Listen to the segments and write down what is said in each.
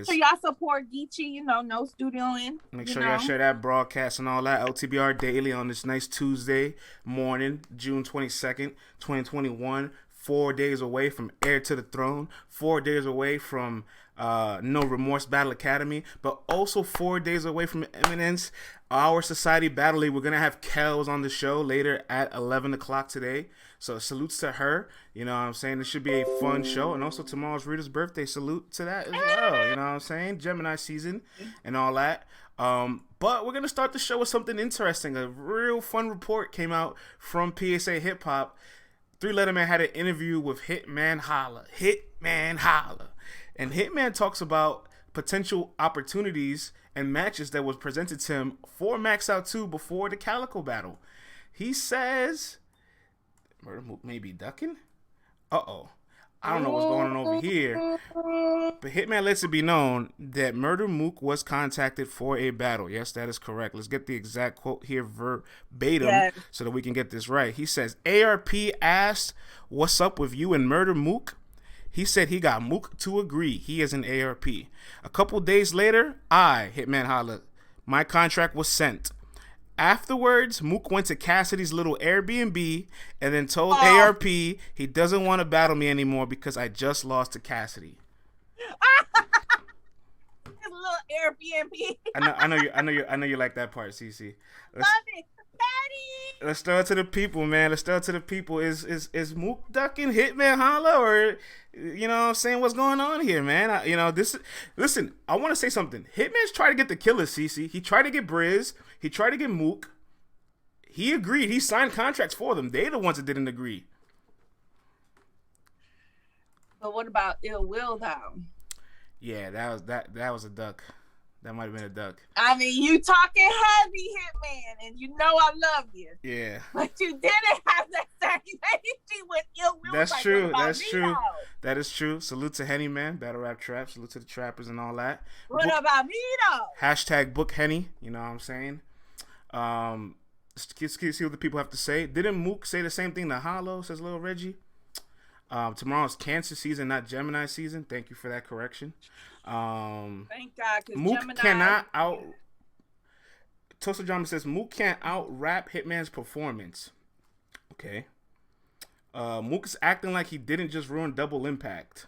Make sure y'all support Geechee, no studioing. Make sure y'all share that broadcast and all that. LTBR Daily on this nice Tuesday morning, June 22nd, 2021. 4 days away from Heir to the Throne. 4 days away from No Remorse Battle Academy. But also 4 days away from Eminence, Our Society Battle League. We're going to have Kelz on the show later at 11 o'clock today. So salutes to her. You know what I'm saying? It should be a fun show. And also tomorrow's Rita's birthday. Salute to that as well. You know what I'm saying? Gemini season and all that. But we're going to start the show with something interesting. A real fun report came out from PSA Hip Hop. Three Letterman had an interview with Hitman Holla. And Hitman talks about potential opportunities and matches that was presented to him for Max Out 2 before the Calico battle. He says Murda Mook may be ducking. I don't know what's going on over here. But Hitman lets it be known that Murda Mook was contacted for a battle. Yes, that is correct. Let's get the exact quote here verbatim so that we can get this right. He says, ARP asked, what's up with you and Murda Mook? He said he got Mook to agree. He is an ARP. A couple days later, Hitman Holla, my contract was sent. Afterwards, Mook went to Cassidy's little Airbnb and then told ARP he doesn't want to battle me anymore because I just lost to Cassidy. His little Airbnb. I know you like that part, Cece. Love it. Daddy. Let's throw it to the people, man. Let's throw it to the people. Is Mook ducking Hitman Holla, or you know what I'm saying? What's going on here, man? Listen, I want to say something. Hitman's tried to get the killers, Cece. He tried to get Briz. He tried to get Mook. He agreed. He signed contracts for them. They the ones that didn't agree. But what about Ill Will, though? Yeah, that was a duck. That might have been a duck. I mean, you talking heavy, Hitman, and you know I love you. Yeah. But you didn't have that same energy with Ill Will. That's true. That's true. That is true. Salute to Henny, man. Battle Rap Trap. Salute to the trappers and all that. What about me, though? Hashtag book Henny. You know what I'm saying? Let's see what the people have to say. Didn't Mook say the same thing to Hollow, says Lil Reggie? Tomorrow's Cancer season, not Gemini season. Thank you for that correction. Thank God, because Mook Gemini cannot out. Toaster Drama says Mook can't out rap Hitman's performance. Okay. Mook is acting like he didn't just ruin Double Impact.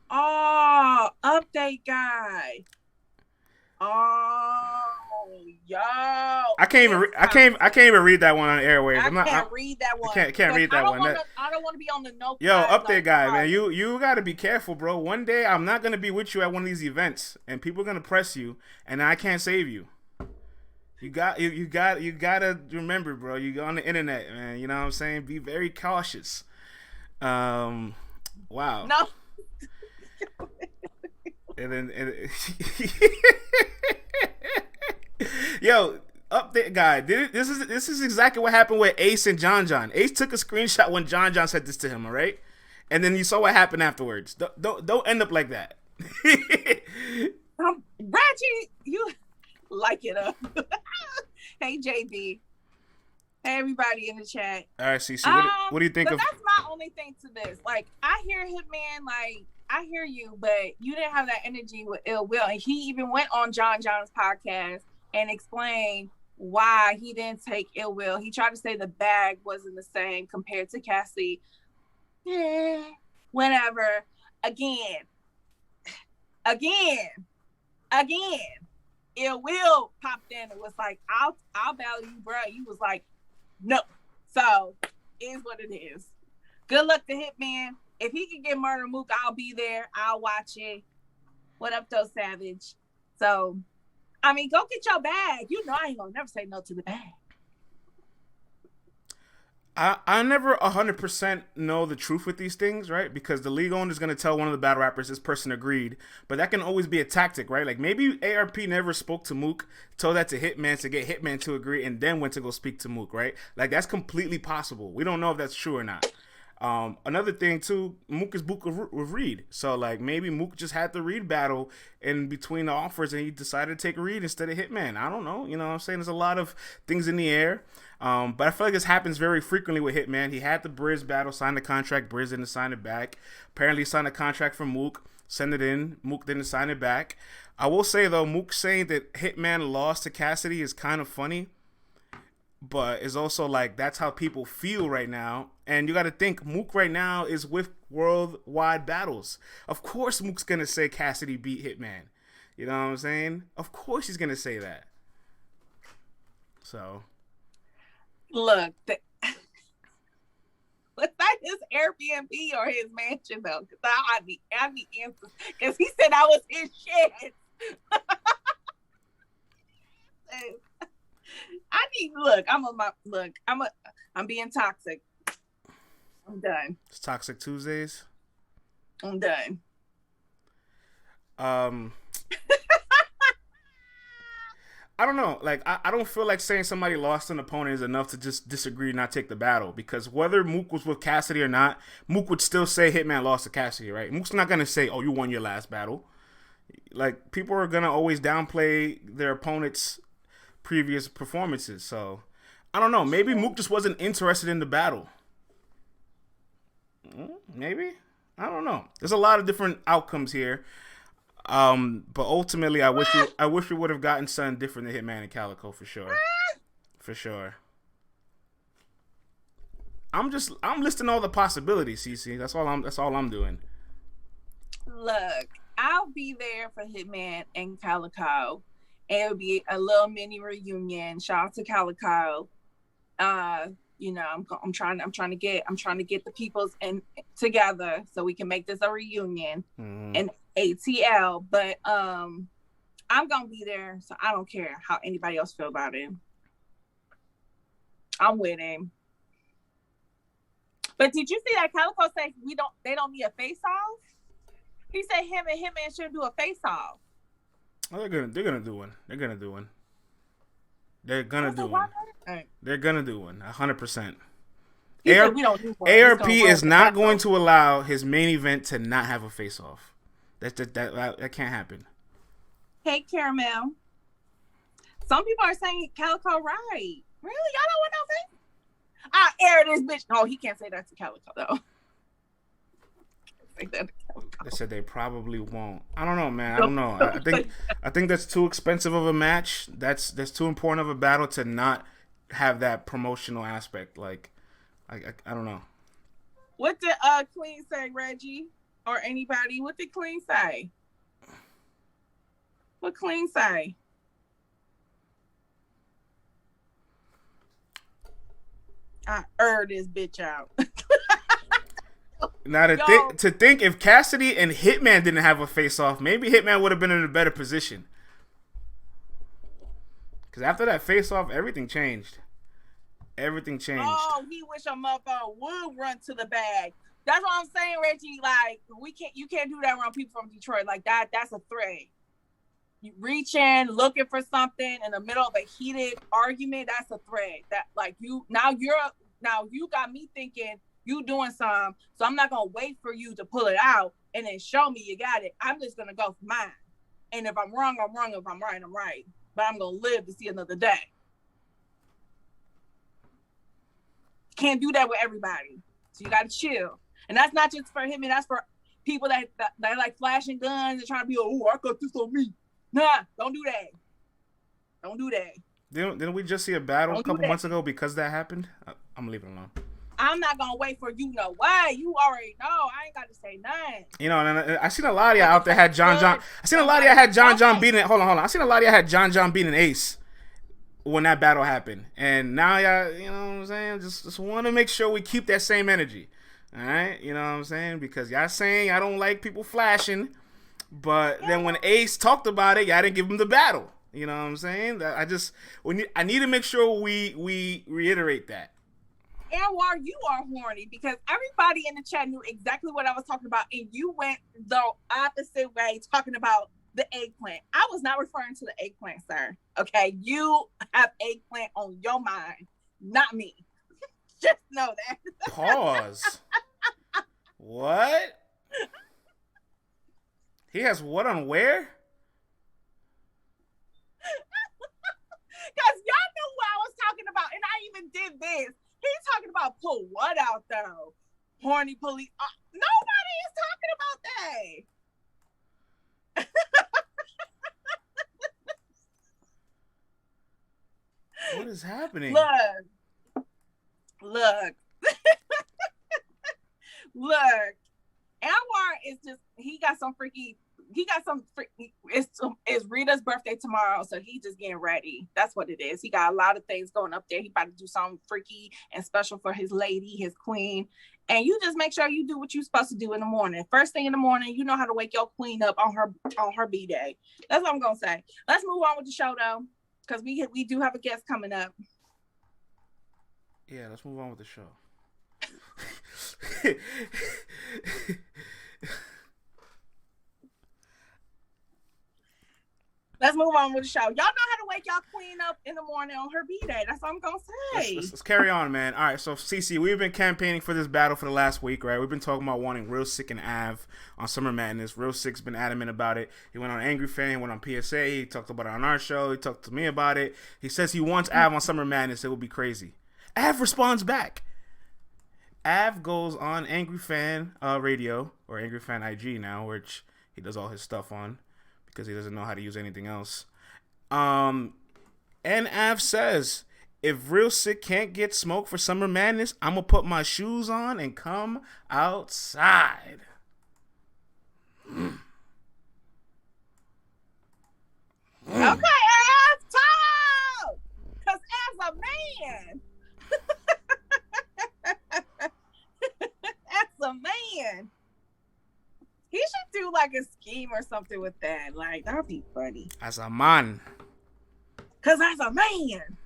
Oh, update guy. Oh, yo! I can't even read that one on airwaves. I can't read that one. I can't read that one. I don't want to be on the no. Yo, update guy, man, you got to be careful, bro. One day I'm not gonna be with you at one of these events, and people are gonna press you, and I can't save you. You gotta remember, bro. You on the internet, man. You know what I'm saying? Be very cautious. Wow. No. And then yo, update guy. This is exactly what happened with Ace and John John. Ace took a screenshot when John John said this to him, all right? And then you saw what happened afterwards. Don't end up like that. Reggie, you like it up. Hey JB. Hey everybody in the chat. All right, Cece, what do you think but of? That's my only thing to this. Like, I hear Hitman, like, I hear you, but you didn't have that energy with Ill Will. And he even went on John John's podcast and explained why he didn't take Ill Will. He tried to say the bag wasn't the same compared to Cassie. Whatever. Again. Ill Will popped in and was like, I'll battle you, bro. You was like, no. So, is what it is. Good luck to Hitman. If he can get Murda Mook, I'll be there. I'll watch it. What up, though, Savage? So, I mean, go get your bag. You know I ain't gonna never say no to the bag. I never 100% know the truth with these things, right? Because the league owner is going to tell one of the battle rappers this person agreed. But that can always be a tactic, right? Like maybe ARP never spoke to Mook, told that to Hitman to get Hitman to agree, and then went to go speak to Mook, right? Like that's completely possible. We don't know if that's true or not. Another thing too, Mook is booked with Reed. So like maybe Mook just had the Reed battle in between the offers and he decided to take Reed instead of Hitman. I don't know. You know what I'm saying? There's a lot of things in the air. But I feel like this happens very frequently with Hitman. He had the Briz battle, signed the contract, Briz didn't sign it back. Apparently signed a contract for Mook. send it in. Mook didn't sign it back. I will say, though, Mook saying that Hitman lost to Cassidy is kind of funny. But it's also like that's how people feel right now. And you got to think, Mook right now is with worldwide battles. Of course Mook's going to say Cassidy beat Hitman. You know what I'm saying? Of course he's going to say that. So. Look, was that his Airbnb or his mansion, though? Because I need answers. Because he said I was his shit. I'm being toxic. I'm done. It's Toxic Tuesdays. I'm done. I don't know. Like, I don't feel like saying somebody lost an opponent is enough to just disagree and not take the battle. Because whether Mook was with Cassidy or not, Mook would still say Hitman lost to Cassidy, right? Mook's not going to say, oh, you won your last battle. Like, people are going to always downplay their opponent's previous performances. So, I don't know. Maybe Mook just wasn't interested in the battle. Maybe. I don't know. There's a lot of different outcomes here. But ultimately, I wish we would have gotten something different than Hitman and Calico for sure. For sure. I'm listing all the possibilities, CC. That's all I'm doing. Look, I'll be there for Hitman and Calico. It'll be a little mini reunion. Shout out to Calico. You know, I'm trying to get the peoples in together so we can make this a reunion and ATL. But I'm gonna be there, so I don't care how anybody else feel about it. I'm with him. But did you see that Calico say they don't need a face off? He said him and Hitman should do a face off. Oh, they're gonna do one. They're gonna do one. They're gonna do one. 100%. ARP is not going to allow his main event to not have a face off. That can't happen. Hey, Caramel. Some people are saying Calico right. Really? Y'all don't want no face? I air this bitch. Oh, he can't say that to Calico though. They said they probably won't. I don't know, man. I don't know. I think that's too expensive of a match. That's too important of a battle to not have that promotional aspect. Like, I don't know. What did Queen say, Reggie, or anybody? What did Queen say? What Queen say? I this bitch out. Now to think if Cassidy and Hitman didn't have a face off, maybe Hitman would have been in a better position. Because after that face off, everything changed. Everything changed. Oh, he wish a motherfucker would run to the bag. That's what I'm saying, Reggie. Like, you can't do that around people from Detroit. Like that's a threat. You reach in, looking for something in the middle of a heated argument. That's a threat. That like you got me thinking you doing something, so I'm not gonna wait for you to pull it out and then show me you got it. I'm just gonna go for mine. And if I'm wrong, I'm wrong. If I'm right, I'm right. But I'm gonna live to see another day. Can't do that with everybody. So you gotta chill. And that's not just for him, and that's for people that like flashing guns and trying to be, oh, I got this on me. Nah, don't do that. Don't do that. Didn't we just see a battle a couple months ago because that happened? I'm leaving it alone. I'm not gonna wait for you know why. You already know. I ain't got to say nothing. You know, and I seen a lot of y'all out there had John. I seen a lot of y'all had John beating. Hold on. I seen a lot of y'all had John beating Ace when that battle happened, and now y'all, you know what I'm saying? Just want to make sure we keep that same energy. All right, you know what I'm saying? Because y'all saying I don't like people flashing, but then when Ace talked about it, y'all didn't give him the battle. You know what I'm saying? I need to make sure we reiterate that. And while you are horny, because everybody in the chat knew exactly what I was talking about, and you went the opposite way talking about the eggplant. I was not referring to the eggplant, sir. Okay, you have eggplant on your mind, not me. Just know that. Pause. What? He has what on where? Because y'all knew what I was talking about, and I even did this. He's talking about put what out though? Horny police. Nobody is talking about that. What is happening? Look. Look. Anwar is just, it's Rita's birthday tomorrow, so he's just getting ready. That's what it is. He got a lot of things going up there. He about to do something freaky and special for his lady, his queen. And you just make sure you do what you're supposed to do in the morning. First thing in the morning, you know how to wake your queen up on her B-day. That's what I'm gonna say. Let's move on with the show though, because we do have a guest coming up. Yeah, let's move on with the show. Let's move on with the show. Y'all know how to wake y'all queen up in the morning on her B-day. That's what I'm going to say. Let's carry on, man. All right, so CC, we've been campaigning for this battle for the last week, right? We've been talking about wanting Real Sikh and Av on Summer Madness. Real Sikh's been adamant about it. He went on Angry Fan, he went on PSA, he talked about it on our show, he talked to me about it. He says he wants Av on Summer Madness. It would be crazy. Av responds back. Av goes on Angry Fan Radio, or Angry Fan IG now, which he does all his stuff on, because he doesn't know how to use anything else. And Av says, if Real Sikh can't get smoke for Summer Madness, I'm going to put my shoes on and come outside. Okay, Av, talk! Because Av's a man. That's a man. He should do like a scheme or something with that. Like, that'd be funny. As a man. Because as a man.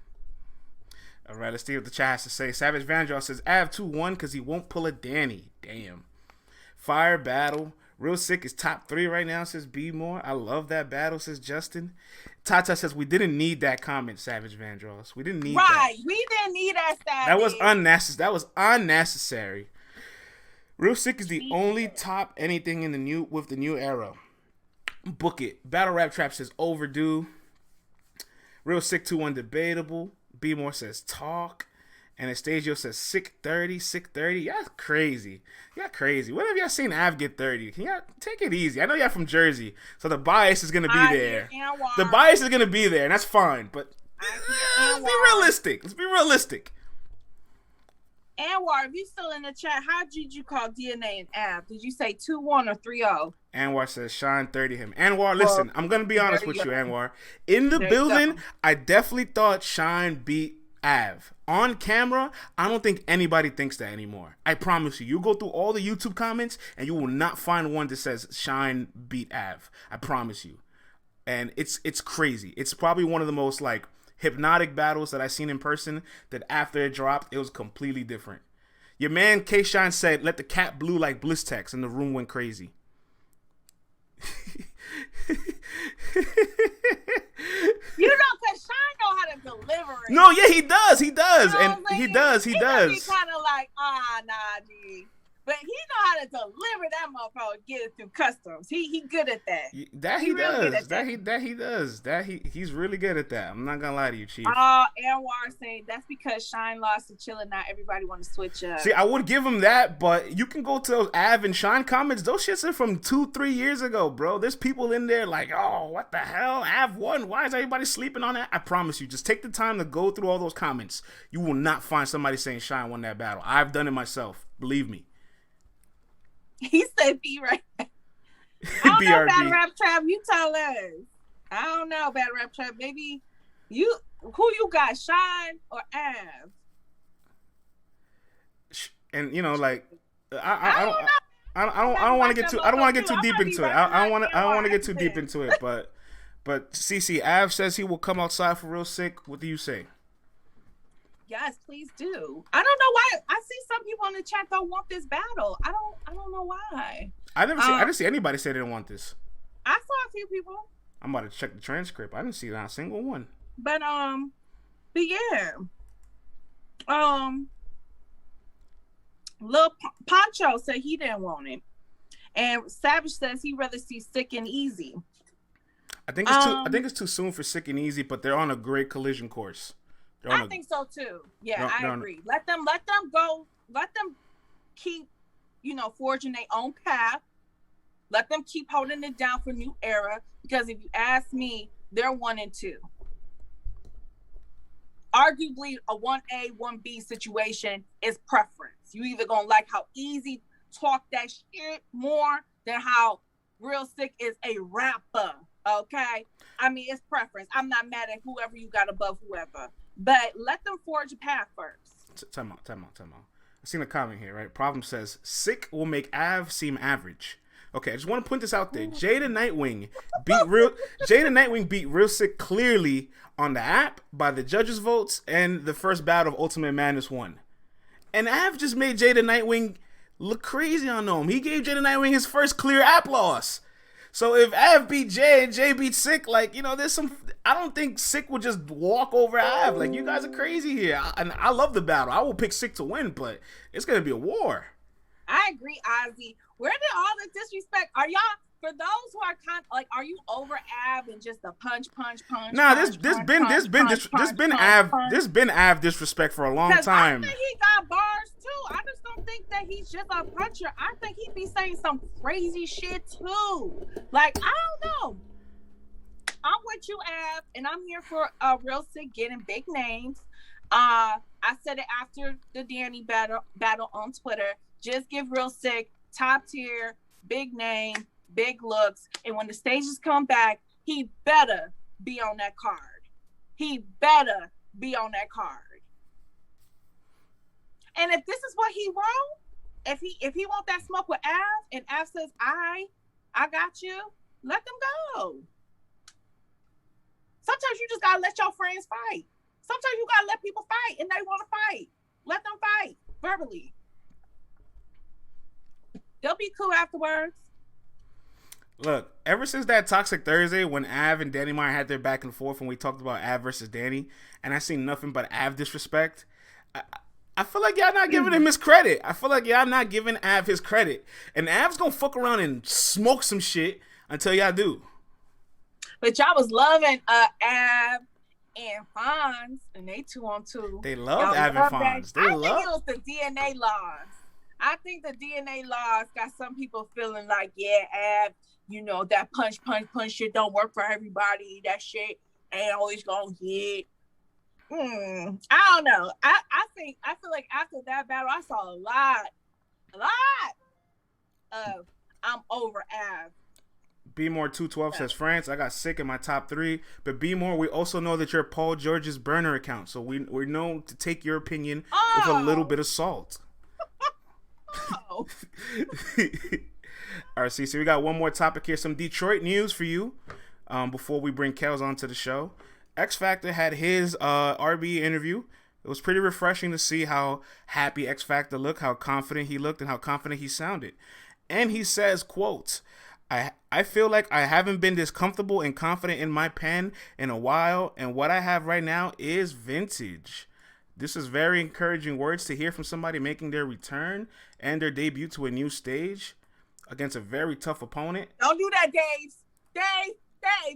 All right, let's see what the chat has to say. Savage Vandross says, Av 2-1 because he won't pull a Danny. Damn. Fire battle. Real Sikh is top 3 right now, says B More. I love that battle, says Justin. Tata says, we didn't need that comment, Savage Vandross. We didn't need that. Right, we didn't need that. That was unnecessary. That was unnecessary. Real Sikh is the only top anything in the new era. Book it. Battle Rap Trap says overdue. Real Sikh 2-1 debatable. B More says talk. Anastasio says sick 30. Y'all crazy. Y'all crazy. When have y'all seen Av get 30? Can y'all take it easy? I know y'all from Jersey, so the bias is gonna be there. The bias is gonna be there, and that's fine. But let's be realistic. Let's be realistic. Anwar, if you still in the chat, how did you call DNA and Av? Did you say 2-1 or 3-0? Anwar says Shine 30 him. Anwar, listen, I'm gonna be honest with you, Anwar. In the building, I definitely thought Shine beat Av. On camera, I don't think anybody thinks that anymore. I promise you. You go through all the YouTube comments and you will not find one that says Shine beat Av. I promise you. And it's crazy. It's probably one of the most like hypnotic battles that I've seen in person, that after it dropped, it was completely different. Your man K-Shine said, let the cat blue like Blistex, and the room went crazy. You know, because Shine know how to deliver it. No, yeah, he does. He does. You know And he does. He does. He kind of like, nah, G. But he know how to deliver that motherfucker and get it through customs. He good at that. He does. He's really good at that. I'm not gonna lie to you, Chief. Anwar saying that's because Shine lost to Chillin'. Not everybody want to switch up. See, I would give him that, but you can go to those Av and Shine comments. Those shits are from 2-3 years ago, bro. There's people in there like, oh, what the hell? Av won. Why is everybody sleeping on that? I promise you, just take the time to go through all those comments. You will not find somebody saying Shine won that battle. I've done it myself. Believe me. He said B right. I don't know, Battle Rap Trap. You tell us. I don't know, Battle Rap Trap. Maybe who you got, Shine or Av? And you know, like I don't want to get too deep into it. I don't want to get too deep into it. But CC Av says he will come outside for Real Sikh. What do you say? Yes, please do. I don't know why. I see some people in the chat don't want this battle. I don't know why. I didn't see anybody say they didn't want this. I saw a few people. I'm about to check the transcript. I didn't see not a single one. But yeah. Lil Poncho said he didn't want it, and Savage says he'd rather see Sick and Easy. I think it's too soon for Sick and Easy, but they're on a great collision course. I think so too. Yeah, I agree. Let them go. Let them keep, forging their own path. Let them keep holding it down for New Era, because if you ask me, they're 1 and 2. Arguably, a 1A, 1B situation is preference. You either gonna like how easy talk that shit more than how Real Sikh is a rapper. Okay, I mean, it's preference. I'm not mad at whoever you got above whoever, but let them forge a path first. Time out. I seen a comment here, right? Problem says Sikh will make Av seem average. Okay, I just want to put this out there. Jada Nightwing beat Real Sikh clearly on the app by the judges' votes and the first battle of Ultimate Madness 1. And Av just made Jada Nightwing look crazy on him. He gave Jada Nightwing his first clear app loss. So if Av beat Jay and Jay beat Sikh, like, you know, there's some... I don't think Sikh would just walk over Av. Like, you guys are crazy here. And I love the battle. I will pick Sikh to win, but it's going to be a war. I agree, Ozzy. Where did all the disrespect? Are y'all, for those who are kind of, like, are you over Av and just the punch? Nah, this been Av disrespect for a long time. I think he got bars too. I just don't think that he's just a puncher. I think he be saying some crazy shit too. Like, I don't know. I'm with you, Av, and I'm here for Real Sikh getting big names. I said it after the Danny battle on Twitter. Just give Real Sikh top tier, big name, big looks, and when the stages come back, he better be on that card. He better be on that card. And if this is what he wants, if he want that smoke with Av, and Av says, I got you, let them go. Sometimes you just gotta let your friends fight. Sometimes you gotta let people fight, and they want to fight. Let them fight verbally. They'll be cool afterwards. Look, ever since that Toxic Thursday when Av and Danny Meyer had their back and forth when we talked about Av versus Danny, and I seen nothing but Av disrespect, I feel like y'all not giving him his credit. I feel like y'all not giving Av his credit. And Av's gonna fuck around and smoke some shit until y'all do. But y'all was loving Av and Fonz, and they 2-on-2. They loved Av and Fonz. I think it was the DNA laws. I think the DNA laws got some people feeling like, yeah, Av, you know, that punch shit don't work for everybody. That shit ain't always gonna hit. I don't know. I feel like after that battle, I saw a lot of I'm over Av. B-More 212 says, France, I got Sikh in my top 3. But B-More, we also know that you're Paul George's burner account. So we're known to take your opinion with a little bit of salt. Oh. All right, so we got one more topic here. Some Detroit news for you before we bring Kelz onto the show. X Factor had his RB interview. It was pretty refreshing to see how happy X Factor looked, how confident he looked, and how confident he sounded. And he says, quote, I feel like I haven't been this comfortable and confident in my pen in a while, and what I have right now is vintage. This is very encouraging words to hear from somebody making their return and their debut to a new stage against a very tough opponent. Don't do that, Dave. Dave,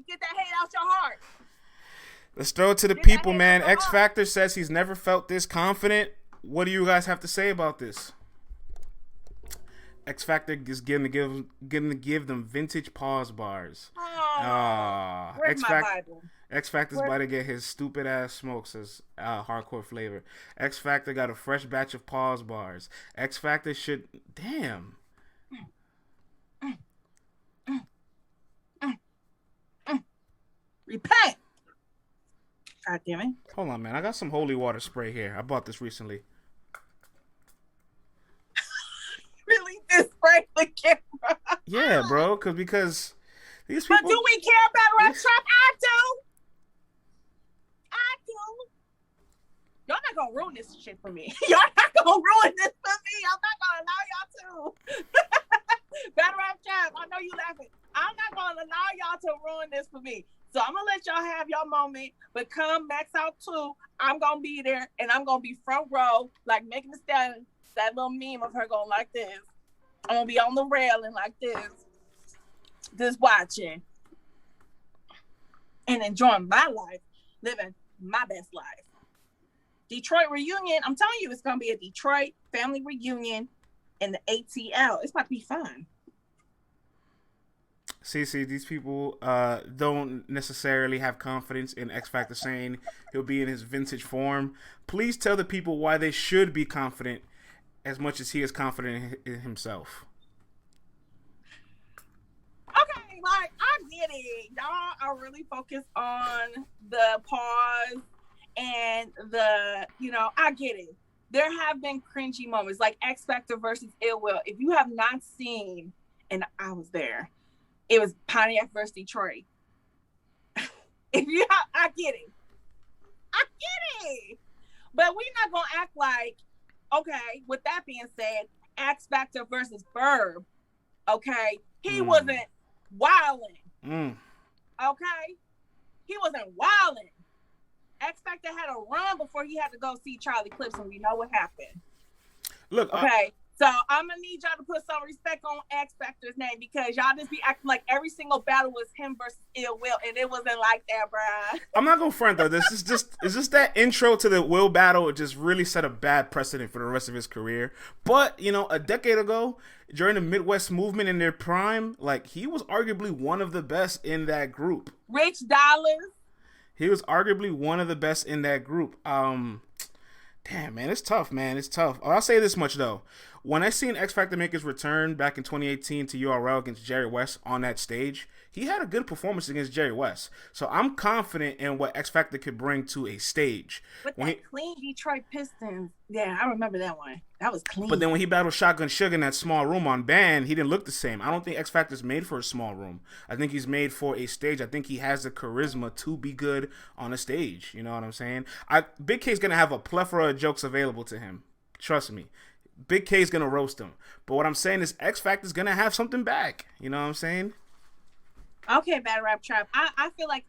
get that hate out your heart. Let's throw it to the people, man. X Factor says he's never felt this confident. What do you guys have to say about this? X Factor is going to give them vintage pause bars. Where's my Bible? X Factor's about to get his stupid ass smokes as hardcore flavor. X Factor got a fresh batch of pause bars. X Factor should... Damn. Repent. God damn it. Hold on, man. I got some holy water spray here. I bought this recently. Really? This spray the camera? Yeah, bro. Because these people... But do we care about Rap Shop? I do. Y'all not gonna ruin this shit for me. Y'all not gonna ruin this for me. I'm not gonna allow y'all to. Battle Rap Chat, I know you laughing. I'm not gonna allow y'all to ruin this for me. So I'm gonna let y'all have your moment. But come Max Out 2, I'm gonna be there and I'm gonna be front row, like Megan Thee Stallion, that little meme of her going like this. I'm gonna be on the railing like this, just watching and enjoying my life, living my best life. Detroit reunion. I'm telling you, it's going to be a Detroit family reunion in the ATL. It's about to be fun. See, these people don't necessarily have confidence in X Factor saying he'll be in his vintage form. Please tell the people why they should be confident as much as he is confident in himself. Okay, like I get it. Y'all are really focused on the pause and I get it. There have been cringy moments like X Factor versus Ill Will. If you have not seen, and I was there, it was Pontiac versus Detroit. I get it. I get it. But we're not going to act like, okay, with that being said, X Factor versus Verb, okay? He wasn't wilding. Okay? He wasn't wilding. X Factor had a run before he had to go see Charlie Clips, and we know what happened. Look, okay. So I'm gonna need y'all to put some respect on X Factor's name because y'all just be acting like every single battle was him versus Ill Will, and it wasn't like that, bruh. I'm not gonna front though. This is just that intro to the Will battle. It just really set a bad precedent for the rest of his career. But a decade ago, during the Midwest movement in their prime, like he was arguably one of the best in that group. Rich Dollars. He was arguably one of the best in that group. Damn, man, it's tough, man. It's tough. I'll say this much, though. When I seen X Factor make his return back in 2018 to URL against Jerry West on that stage, he had a good performance against Jerry West. So I'm confident in what X Factor could bring to a stage. With that clean Detroit Pistons. Yeah, I remember that one. That was clean. But then when he battled Shotgun Sugar in that small room on Band, he didn't look the same. I don't think X Factor's made for a small room. I think he's made for a stage. I think he has the charisma to be good on a stage. You know what I'm saying? Big K's going to have a plethora of jokes available to him. Trust me. Big K's going to roast him. But what I'm saying is X Factor's going to have something back. You know what I'm saying? Okay, Bad Rap Trap. I feel like,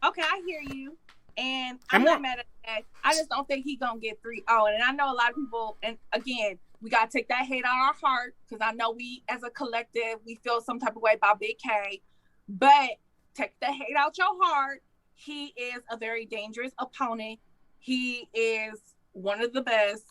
okay, I hear you. And I'm not mad at that. I just don't think he's going to get 3-0. And I know a lot of people, and again, we got to take that hate out of our heart because I know we, as a collective, we feel some type of way about Big K. But take the hate out your heart. He is a very dangerous opponent. He is one of the best.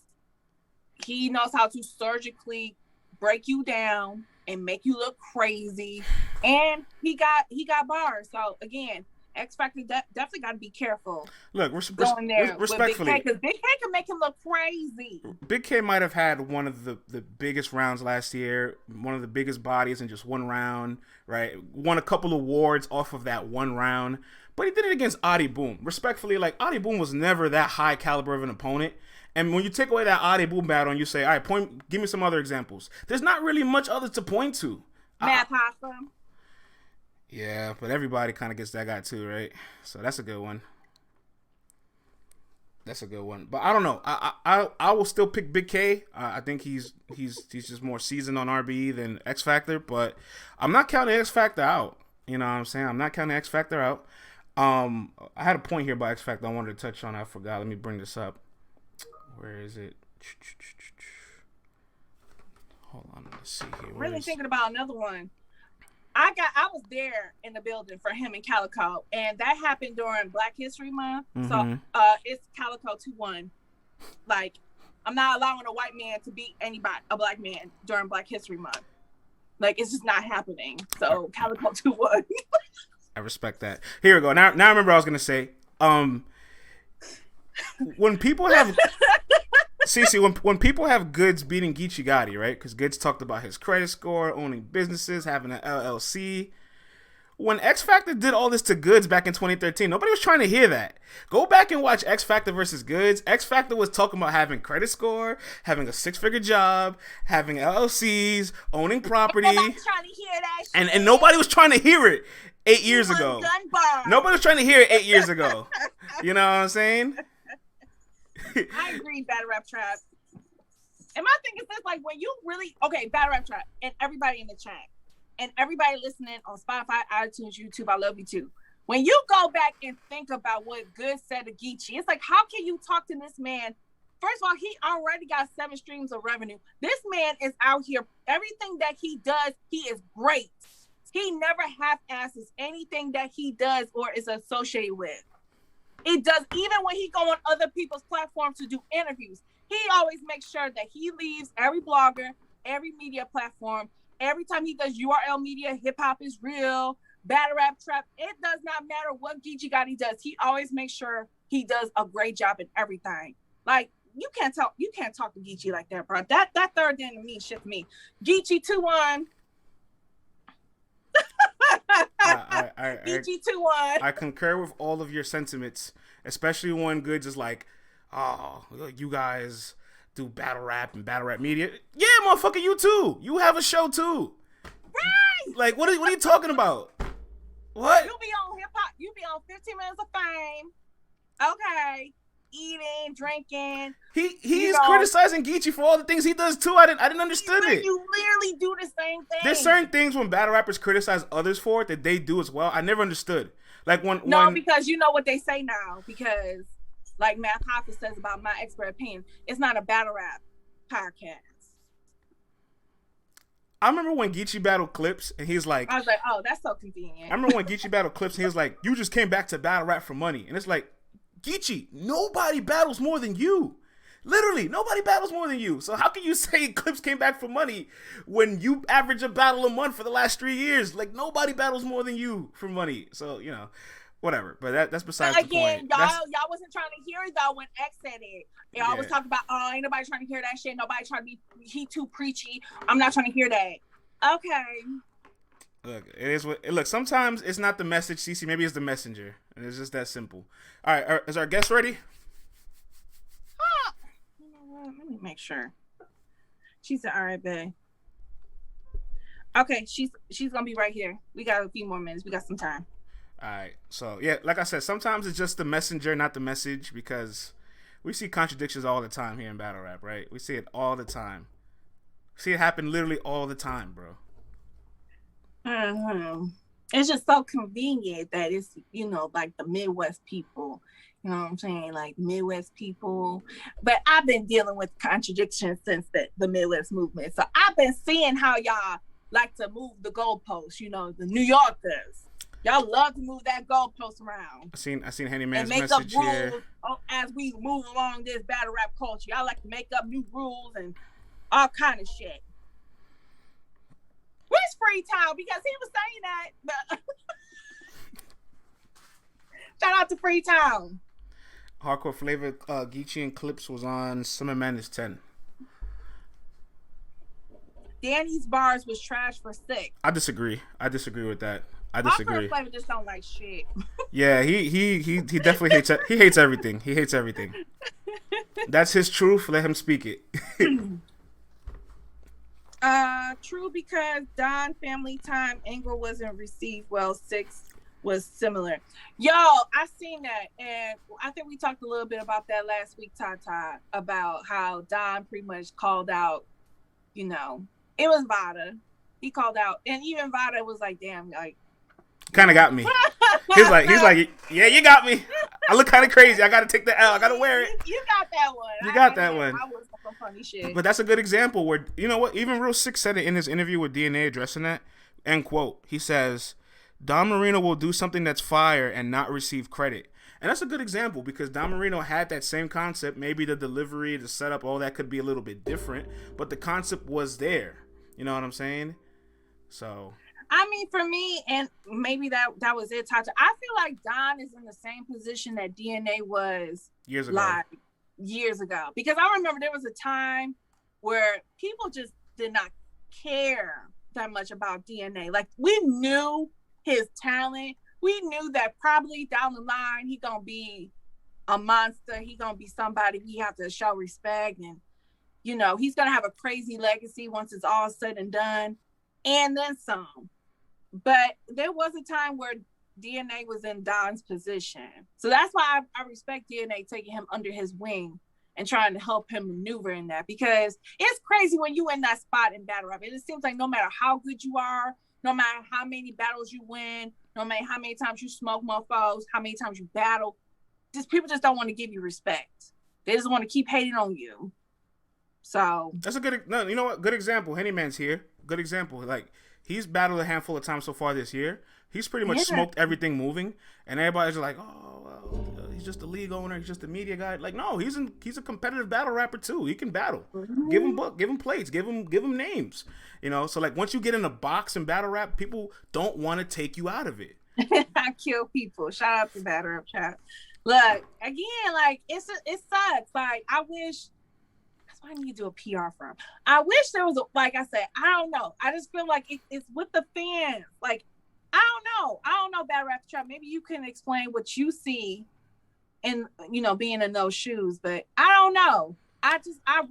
He knows how to surgically break you down and make you look crazy. And he got bars. So again, X Factor definitely got to be careful. Look, going there respectfully, because Big K can make him look crazy. Big K might have had one of the biggest rounds last year, one of the biggest bodies in just one round, right? Won a couple awards off of that one round, but he did it against Adi Boom. Respectfully, like Adi Boom was never that high caliber of an opponent. And when you take away that Adi Boom battle and you say, all right, give me some other examples. There's not really much others to point to. Matt Possum. Yeah, but everybody kind of gets that guy too, right? So that's a good one. That's a good one. But I don't know. I will still pick Big K. I think he's just more seasoned on RBE than X Factor, but I'm not counting X Factor out. You know what I'm saying? I'm not counting X Factor out. I had a point here about X Factor I wanted to touch on. I forgot. Let me bring this up. Where is it? Hold on, let's see here. Really thinking about another one. I was there in the building for him and Calico, and that happened during Black History Month. Mm-hmm. So it's Calico 2-1. Like, I'm not allowing a white man to beat a black man during Black History Month. Like, it's just not happening. So Calico 2-1. I respect that. Here we go. Now I remember I was gonna say, when people have when people have Goods beating Geechee Gotti, right? Because Goods talked about his credit score, owning businesses, having an LLC. When X Factor did all this to Goods back in 2013, nobody was trying to hear that. Go back and watch X Factor versus Goods. X Factor was talking about having credit score, having a 6-figure job, having LLCs, owning property. Nobody was trying to hear that shit. And nobody was trying to hear it 8 years ago. Nobody was trying to hear it 8 years ago. You know what I'm saying? I agree, Battle Rap Trap. And my thing is this, like, when you really, okay, Battle Rap Trap, and everybody in the chat, and everybody listening on Spotify, iTunes, YouTube, I love you too. When you go back and think about what Good said to Geechee, it's like, how can you talk to this man? First of all, he already got 7 streams of revenue. This man is out here. Everything that he does, he is great. He never half-asses anything that he does or is associated with. It does, even when he go on other people's platforms to do interviews, he always makes sure that he leaves every blogger, every media platform, every time he does URL media, hip hop is real, battle rap, trap, it does not matter what Geechee Gotti does. He always makes sure he does a great job in everything. Like, you can't talk to Geechee like that, bro. That third thing to me shit to me. Geechee 2-1. Geechee 2-1. I concur with all of your sentiments, especially when Goods is like, oh, you guys do battle rap and battle rap media. Yeah, motherfucker, you too. You have a show too. Right. Like, what are you talking about? What? You be on hip hop. You be on 15 Minutes of Fame. Okay. Eating, drinking. He's criticizing Geechee for all the things he does too. I didn't understand it. You literally do the same thing. There's certain things when battle rappers criticize others for it that they do as well. I never understood. Like because you know what they say now. Because like Matt Hoffa says about My Expert Opinion, it's not a battle rap podcast. I remember when Geechee battled Clips and he's like, I was like, oh, that's so convenient. I remember when Geechee battled Clips and he was like, you just came back to battle rap for money. And it's like, Geechee, nobody battles more than you. Literally, nobody battles more than you. So how can you say Clips came back for money when you average a battle a month for the last 3 years? Like, nobody battles more than you for money. So, you know, whatever. But that's besides the point. Y'all wasn't trying to hear it, though, when X said it. Y'all was talking about, oh, ain't nobody trying to hear that shit. Nobody trying to be, he too preachy. I'm not trying to hear that. Okay. Look, it is what. Look, sometimes it's not the message, Cece. Maybe it's the messenger, and it's just that simple. All right, is our guest ready? You know what? Let me make sure. She said, "All right, babe." Okay, she's gonna be right here. We got a few more minutes. We got some time. All right. So yeah, like I said, sometimes it's just the messenger, not the message, because we see contradictions all the time here in battle rap, right? We see it all the time. We see it happen literally all the time, bro. Mm-hmm. It's just so convenient that it's, you know, like the Midwest people, you know what I'm saying? Like Midwest people. But I've been dealing with contradictions since the Midwest movement. So I've been seeing how y'all like to move the goalposts, you know, the New Yorkers. Y'all love to move that goalpost around. I seen Henny Man's and make up message rules here. as we move along this battle rap culture. Y'all like to make up new rules and all kind of shit. Where's Freetown? Because he was saying that. Shout out to Freetown. Hardcore Flavor, Geechee and Clips was on Summer Madness 10. Danny's bars was trash for Sikh. I disagree with that. I disagree. Hardcore Flavor just don't like shit. Yeah, he definitely hates it. He hates everything. He hates everything. That's his truth. Let him speak it. True, because Don Family Time Angle wasn't received well. 6 was similar. Yo, I seen that, and I think we talked a little bit about that last week, Tata, about how Don pretty much called out, you know, it was Vada. He called out, and even Vada was like, damn, like, kind of got me. He's like, yeah, you got me. I look kind of crazy. I got to take the L. I got to wear it. You got that one. You got that one. I was some funny shit. But that's a good example where, you know what, even Real Sikh said it in his interview with DNA addressing that, end quote. He says, Don Marino will do something that's fire and not receive credit. And that's a good example because Don Marino had that same concept. Maybe the delivery, the setup, all that could be a little bit different, but the concept was there. You know what I'm saying? So... I mean, for me, and maybe that was it, Tata. I feel like Don is in the same position that DNA was years ago. Because I remember there was a time where people just did not care that much about DNA. Like, we knew his talent. We knew that probably down the line, he gonna be a monster. He gonna be somebody we have to show respect. And, you know, he's gonna have a crazy legacy once it's all said and done. And then some. But there was a time where DNA was in Don's position. So that's why I respect DNA taking him under his wing and trying to help him maneuver in that. Because it's crazy when you in that spot in battle rap. It seems like no matter how good you are, no matter how many battles you win, no matter how many times you smoke mofos, how many times you battle, just people just don't want to give you respect. They just want to keep hating on you. So that's a good, no, you know what? Good example. Henny Man's here. Good example. Like, he's battled a handful of times so far this year. He's pretty much Yeah. smoked everything moving, and everybody's like, oh, well, he's just a league owner. He's just a media guy. Like, no, he's a competitive battle rapper too. He can battle. Give him plates, give him names. You know, so like once you get in a box and battle rap, people don't want to take you out of it. I kill people. Shout out to Battle Rap Chat. Look, again, like it sucks. Like I wish that's why I need to do a PR firm. I wish there was like I said, I don't know. I just feel like it's with the fans. Like I don't know, Battle Rap Chat. Maybe you can explain what you see and being in those shoes, but I don't know. I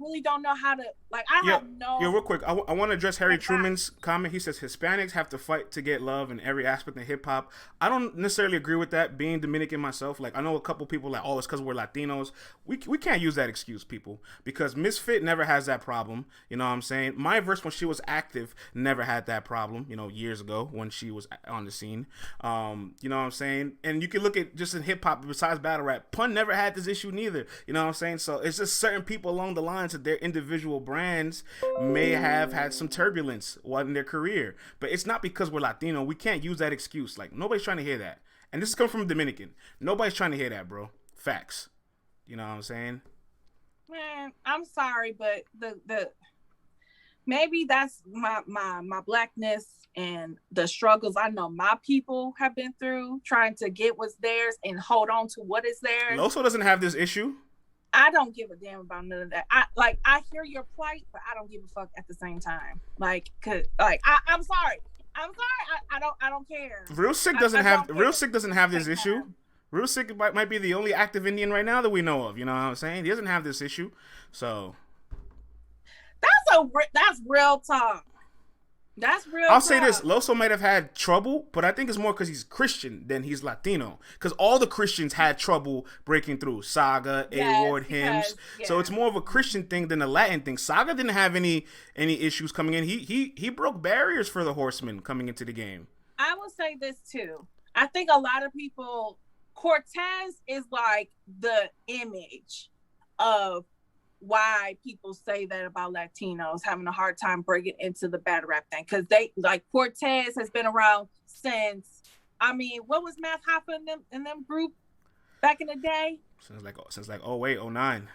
really don't know how to, like, I have no. Yeah, real quick, I want to address Harry Truman's comment. He says Hispanics have to fight to get love in every aspect of hip hop. I don't necessarily agree with that. Being Dominican myself, like, I know a couple people like, oh, it's because we're Latinos. We can't use that excuse, people, because Misfit never has that problem. You know what I'm saying? My verse, when she was active, never had that problem. Years ago when she was on the scene. You know what I'm saying? And you can look at just in hip hop, besides battle rap, Pun never had this issue neither. You know what I'm saying? So it's just certain people along the lines of their individual brands may have had some turbulence in their career, but it's not because we're Latino. We can't use that excuse. Like, nobody's trying to hear that, and this is coming from a Dominican. Nobody's trying to hear that, bro. Facts. You know what I'm saying? Man, I'm sorry, but the maybe that's my blackness and the struggles I know my people have been through trying to get what's theirs and hold on to what is theirs. Loso doesn't have this issue. I don't give a damn about none of that. I hear your plight, but I don't give a fuck at the same time. Like, I'm sorry. I don't care. Real Sikh doesn't have this issue. Real Sikh might be the only active Indian right now that we know of. You know what I'm saying? He doesn't have this issue. So that's real talk. That's real. I'll say this: Loso might have had trouble, but I think it's more because he's Christian than he's Latino. Because all the Christians had trouble breaking through. Saga, A-Ward, Hymns. Yeah. So it's more of a Christian thing than a Latin thing. Saga didn't have any issues coming in. He broke barriers for the Horsemen coming into the game. I will say this too. I think a lot of people, Cortez is like the image of why people say that about Latinos having a hard time breaking into the battle rap thing, because they like Cortez has been around since, I mean, what was Math Hoffa in them group back in the day? Since like 08, 09.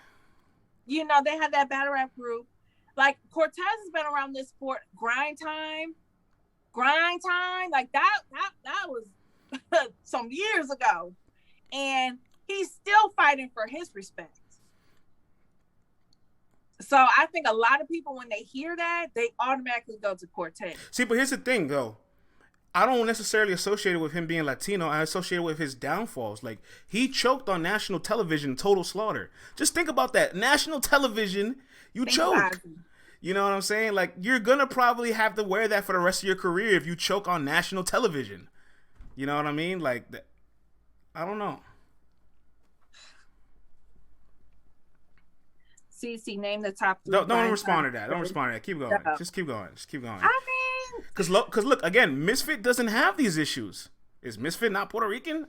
They had that battle rap group. Like Cortez has been around this sport, grind time, like that was some years ago, and he's still fighting for his respect. So I think a lot of people, when they hear that, they automatically go to Cortez. See, but here's the thing, though. I don't necessarily associate it with him being Latino. I associate it with his downfalls. Like, he choked on national television, Total Slaughter. Just think about that. National television, you choke. You know what I'm saying? Like, you're going to probably have to wear that for the rest of your career if you choke on national television. You know what I mean? Like, I don't know. CC, name the top three. Don't respond to that. Don't respond to that. Keep going. No. Just keep going. I mean, because look, again, Misfit doesn't have these issues. Is Misfit not Puerto Rican?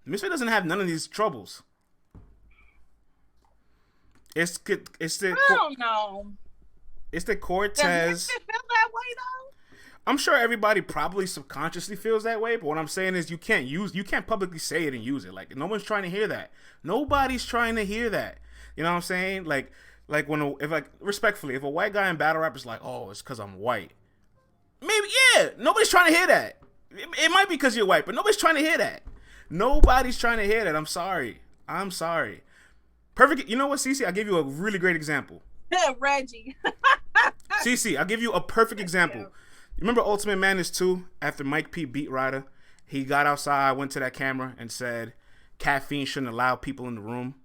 Misfit doesn't have none of these troubles. I don't know. It's the Cortez. Does Misfit feel that way though? I'm sure everybody probably subconsciously feels that way, but what I'm saying is you can't publicly say it and use it. Like, no one's trying to hear that. Nobody's trying to hear that. You know what I'm saying? Like respectfully, if a white guy in battle rap is like, oh, it's because I'm white. Maybe, yeah. Nobody's trying to hear that. It might be because you're white, but nobody's trying to hear that. Nobody's trying to hear that. I'm sorry. Perfect. You know what, Cece? I'll give you a really great example. Reggie. Cece, I'll give you a perfect example. You remember Ultimate Madness 2? After Mike P beat Ryder, he got outside, went to that camera, and said, caffeine shouldn't allow people in the room.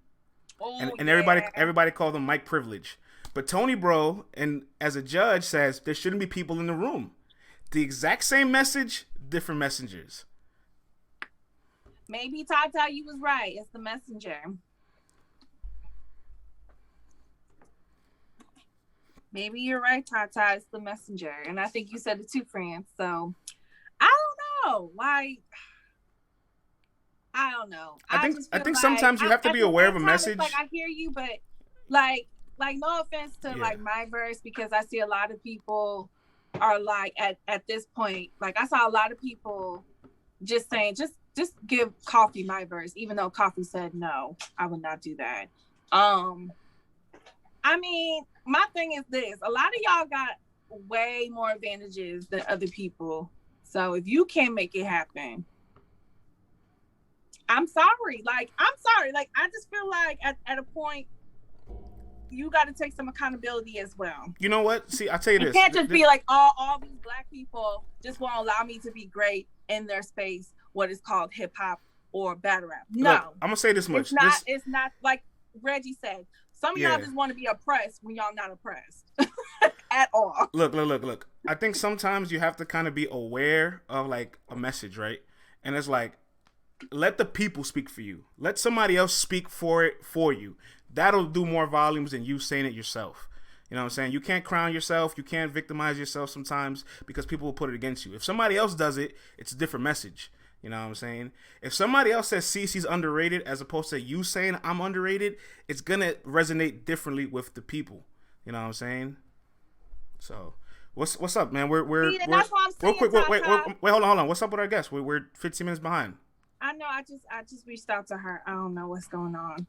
Oh, and everybody called him Mike Privilege. But Tony Bro, and as a judge, says there shouldn't be people in the room. The exact same message, different messengers. Maybe Tata, you was right. It's the messenger. Maybe you're right, Tata. It's the messenger. And I think you said it too, friends. So I don't know. Like, I don't know. I think sometimes you have to be aware of a message. Like, I hear you, but like no offense to like my verse, because I see a lot of people are like at this point, like I saw a lot of people just saying, just give Coffee my verse, even though Coffee said no, I would not do that. I mean, my thing is this: a lot of y'all got way more advantages than other people. So if you can't make it happen, I'm sorry. Like, I just feel like at a point, you got to take some accountability as well. You know what? See, I'll tell you this. You can't just be like, all these black people just won't allow me to be great in their space, what is called hip hop or battle rap. No. Look, I'm going to say this much. It's not like Reggie said. Some of y'all just want to be oppressed when y'all not oppressed at all. Look. I think sometimes you have to kind of be aware of like a message, right? And it's like, let the people speak for you. Let somebody else speak for it for you. That'll do more volumes than you saying it yourself. You know what I'm saying? You can't crown yourself. You can't victimize yourself sometimes because people will put it against you. If somebody else does it, it's a different message. You know what I'm saying? If somebody else says CeCe's underrated as opposed to you saying I'm underrated, it's going to resonate differently with the people. You know what I'm saying? So, what's up, man? We're that's what I'm saying, real quick, wait, hold on. What's up with our guest? We're 15 minutes behind. I know. I just reached out to her. I don't know what's going on.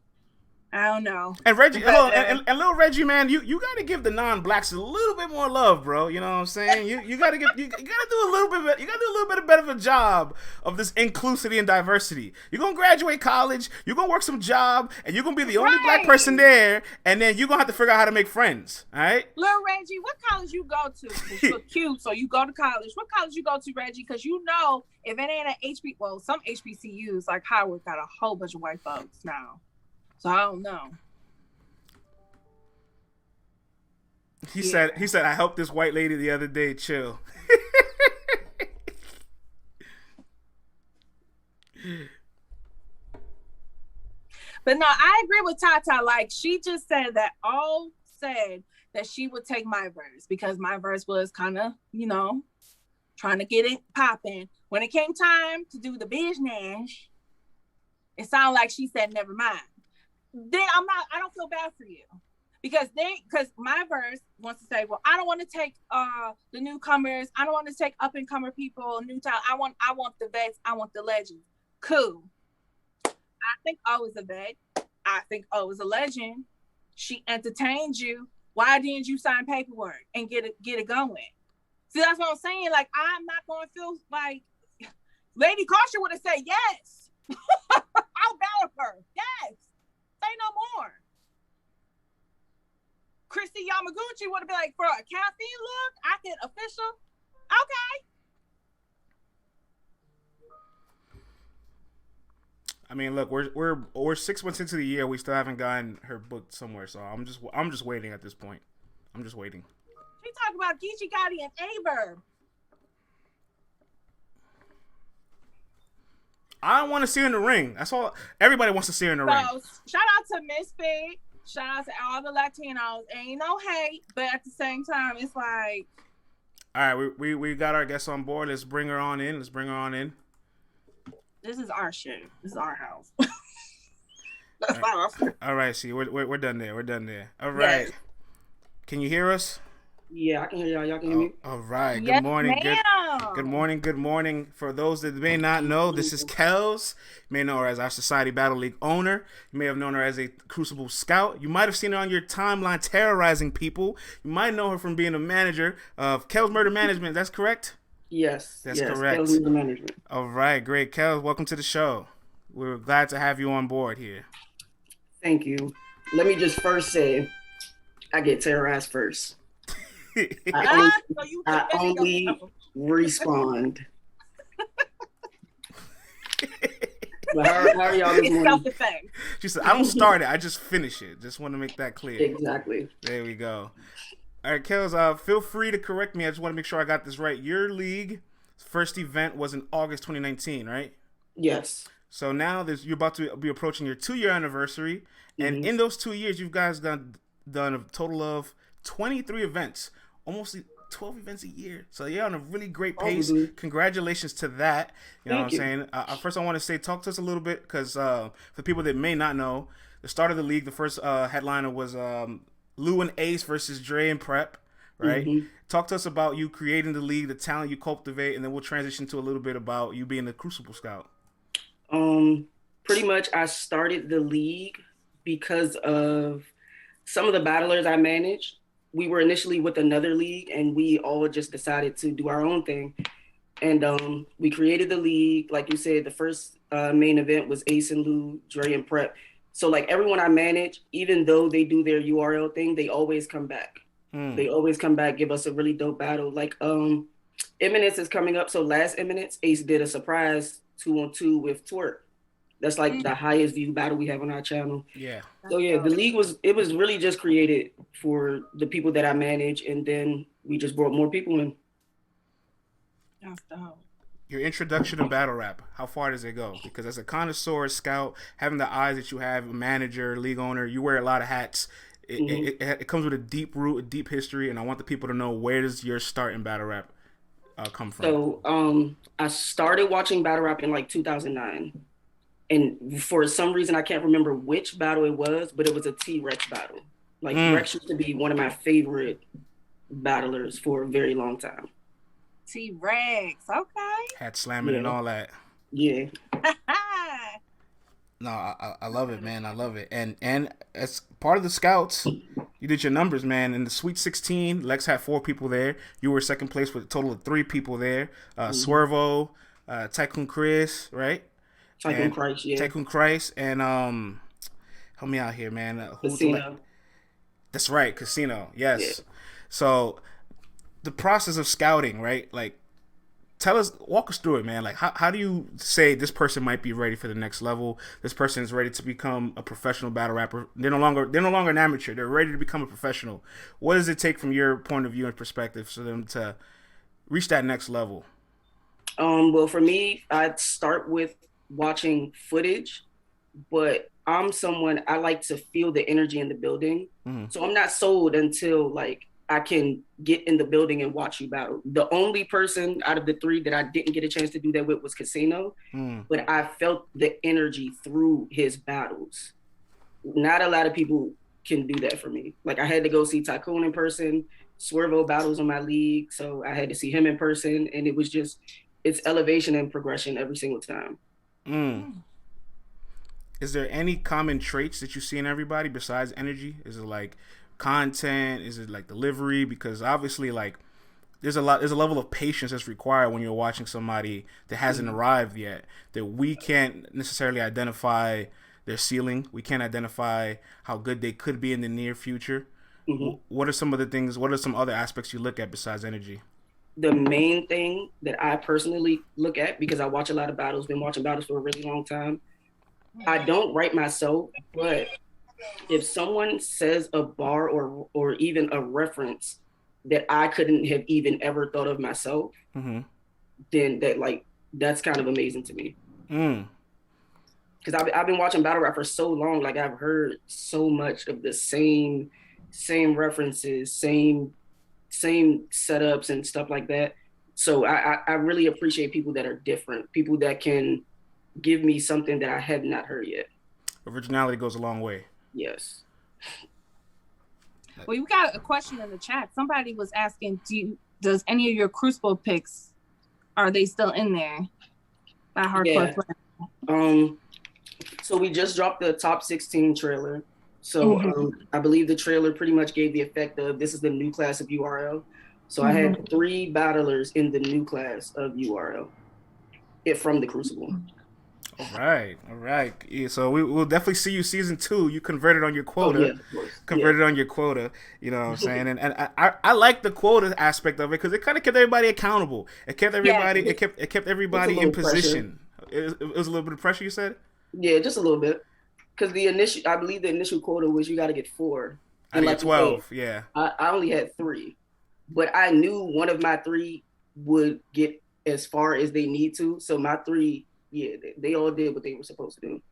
I don't know. And Reggie, and little Reggie, man, you got to give the non-blacks a little bit more love, bro. You know what I'm saying? You got to do a little bit better of a job of this inclusivity and diversity. You're gonna graduate college, you're gonna work some job, and you're gonna be the only black person there, and then you're gonna have to figure out how to make friends. All right? Little Reggie, what college you go to? You look cute, so you go to college. What college you go to, Reggie? Because you know, if it ain't an some HBCUs like Howard got a whole bunch of white folks now. So I don't know. He said I helped this white lady the other day chill. But no, I agree with Tata. Like, she just said that she would take my verse because my verse was kind of, trying to get it popping. When it came time to do the business, it sounded like she said, never mind. Then I don't feel bad for you because my verse wants to say, well, I don't want to take the newcomers. I don't want to take up and comer people, new talent. I want the vets. I want the legends. Cool. I think O is a vet. I think O is a legend. She entertained you. Why didn't you sign paperwork and get it going? See, that's what I'm saying. Like, I'm not going to feel like Lady Caution would have said yes. I'll ballot her. Yes. Say no more. Christy Yamaguchi would have been like, for a caffeine look, I get official. Okay. I mean, look, we're 6 months into the year. We still haven't gotten her booked somewhere, so I'm just waiting at this point. I'm just waiting. She talking about Geechee Gotti and Averb. I don't want to see her in the ring. That's all. Everybody wants to see her in the ring. Shout out to Misfit. Shout out to all the Latinos. Ain't no hate, but at the same time, it's like. All right, we got our guest on board. Let's bring her on in. This is our shit. This is our house. All right, see, we're done there. All right. Yes. Can you hear us? Yeah, I can hear y'all. Y'all can hear me? All right. Yes, good morning. ma'am. Good morning. For those that may not know, this is Kelz. You may know her as our Society Battle League owner. You may have known her as a Crucible scout. You might have seen her on your timeline terrorizing people. You might know her from being a manager of Kelz Murda Management. That's correct? Yes. That's correct. Kelz Murda Management. All right. Great. Kelz, welcome to the show. We're glad to have you on board here. Thank you. Let me just first say, I get terrorized first. I only respond. But how are y'all this morning? Self-defense. She said, I don't start it, I just finish it. Just want to make that clear. Exactly. There we go. All right, Kelz, feel free to correct me. I just want to make sure I got this right. Your league first event was in August 2019, right? Yes. So now you're about to be approaching your 2-year anniversary. And in those 2 years, you guys done a total of 23 events. Almost 12 events a year. So you're on a really great pace. Congratulations to that. You know what I'm saying? First, I want to say, talk to us a little bit because for people that may not know, the start of the league, the first headliner was Lou and Ace versus Dre and Prep, right? Talk to us about you creating the league, the talent you cultivate, and then we'll transition to a little bit about you being the Crucible Scout. Pretty much I started the league because of some of the battlers I managed. We were initially with another league and we all just decided to do our own thing. And we created the league. Like you said, the first main event was Ace and Lou, Dre and Prep. So like everyone I manage, even though they do their URL thing, they always come back. They always come back, give us a really dope battle. Like Eminence is coming up. So last Eminence, Ace did a surprise 2-on-2 with Twerk. That's like the highest view battle we have on our channel. Yeah. So yeah, the league was really just created for the people that I manage, and then we just brought more people in. That's dope. Your introduction to battle rap, how far does it go? Because as a connoisseur, scout, having the eyes that you have, a manager, league owner, you wear a lot of hats. It comes with a deep root, a deep history, and I want the people to know, where does your start in battle rap come from? So I started watching battle rap in like 2009. And for some reason, I can't remember which battle it was, but it was a T-Rex battle. Like Rex used to be one of my favorite battlers for a very long time. T-Rex, okay. Hat slamming and all that. Yeah. No, I love it, man. I love it. And as part of the scouts, you did your numbers, man. In the Sweet 16, Lex had 4 people there. You were second place with a total of 3 people there. Swervo, Tycoon Chris, right? Tycoon Christ, yeah. Tycoon Christ, and help me out here, man. Casino. That's right, Casino. Yes. Yeah. So the process of scouting, right? Like, walk us through it, man. Like, how do you say this person might be ready for the next level? This person is ready to become a professional battle rapper. They're no longer an amateur. They're ready to become a professional. What does it take from your point of view and perspective for them to reach that next level? Well, for me, I'd start with watching footage, but I'm someone, I like to feel the energy in the building. So I'm not sold until like I can get in the building and watch you battle. The only person out of the 3 that I didn't get a chance to do that with was Casino, but I felt the energy through his battles. Not a lot of people can do that for me. Like I had to go see Tycoon in person, Swervo battles on my league, so I had to see him in person, and it was just, it's elevation and progression every single time. Is there any common traits that you see in everybody besides energy? Is it like content? Is it like delivery? Because obviously, like, there's a level of patience that's required when you're watching somebody that hasn't arrived yet, that we can't necessarily identify their ceiling. We can't identify how good they could be in the near future. What are some of the things, what are some other aspects you look at besides energy? The main thing that I personally look at, because I watch a lot of battles, been watching battles for a really long time, I don't write myself, but if someone says a bar or even a reference that I couldn't have even ever thought of myself, then that's kind of amazing to me. Because I've been watching battle rap for so long, like I've heard so much of the same references, same setups and stuff like that. So I really appreciate people that are different, people that can give me something that I have not heard yet. Originality goes a long way. Yes. Well, you got a question in the chat. Somebody was asking, does any of your Crucible picks, are they still in there by Hardcore Plan? So we just dropped the top 16 trailer. So I believe the trailer pretty much gave the effect of this is the new class of URL. So I had 3 battlers in the new class of URL, from the Crucible. All right. Yeah, so we will definitely see you season 2. You converted on your quota. On your quota. You know what I'm saying? And I like the quota aspect of it because it kind of kept everybody accountable. It kept everybody. It kept everybody in position. It was a little bit of pressure. You said? Yeah, just a little bit. Because I believe the initial quota was you got to get 4. And like 12. Yeah. I only had 3, but I knew one of my 3 would get as far as they need to. So my 3. Yeah, they all did what they were supposed to do.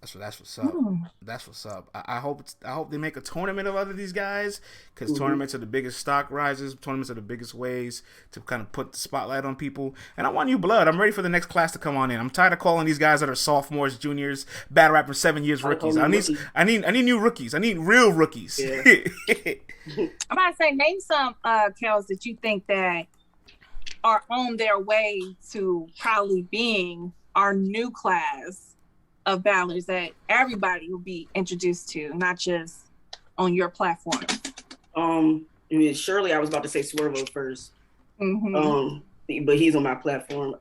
That's what's up. That's what's up. I hope they make a tournament of other these guys, because tournaments are the biggest stock rises. Tournaments are the biggest ways to kind of put the spotlight on people. And I want new blood. I'm ready for the next class to come on in. I'm tired of calling these guys that are sophomores, juniors, battle rapping 7 years rookies. I need new rookies. I need real rookies. Yeah. I'm about to say, name some Kelz that you think that are on their way to probably being our new class of battlers that everybody will be introduced to, not just on your platform. Surely I was about to say Swervo first. But he's on my platform.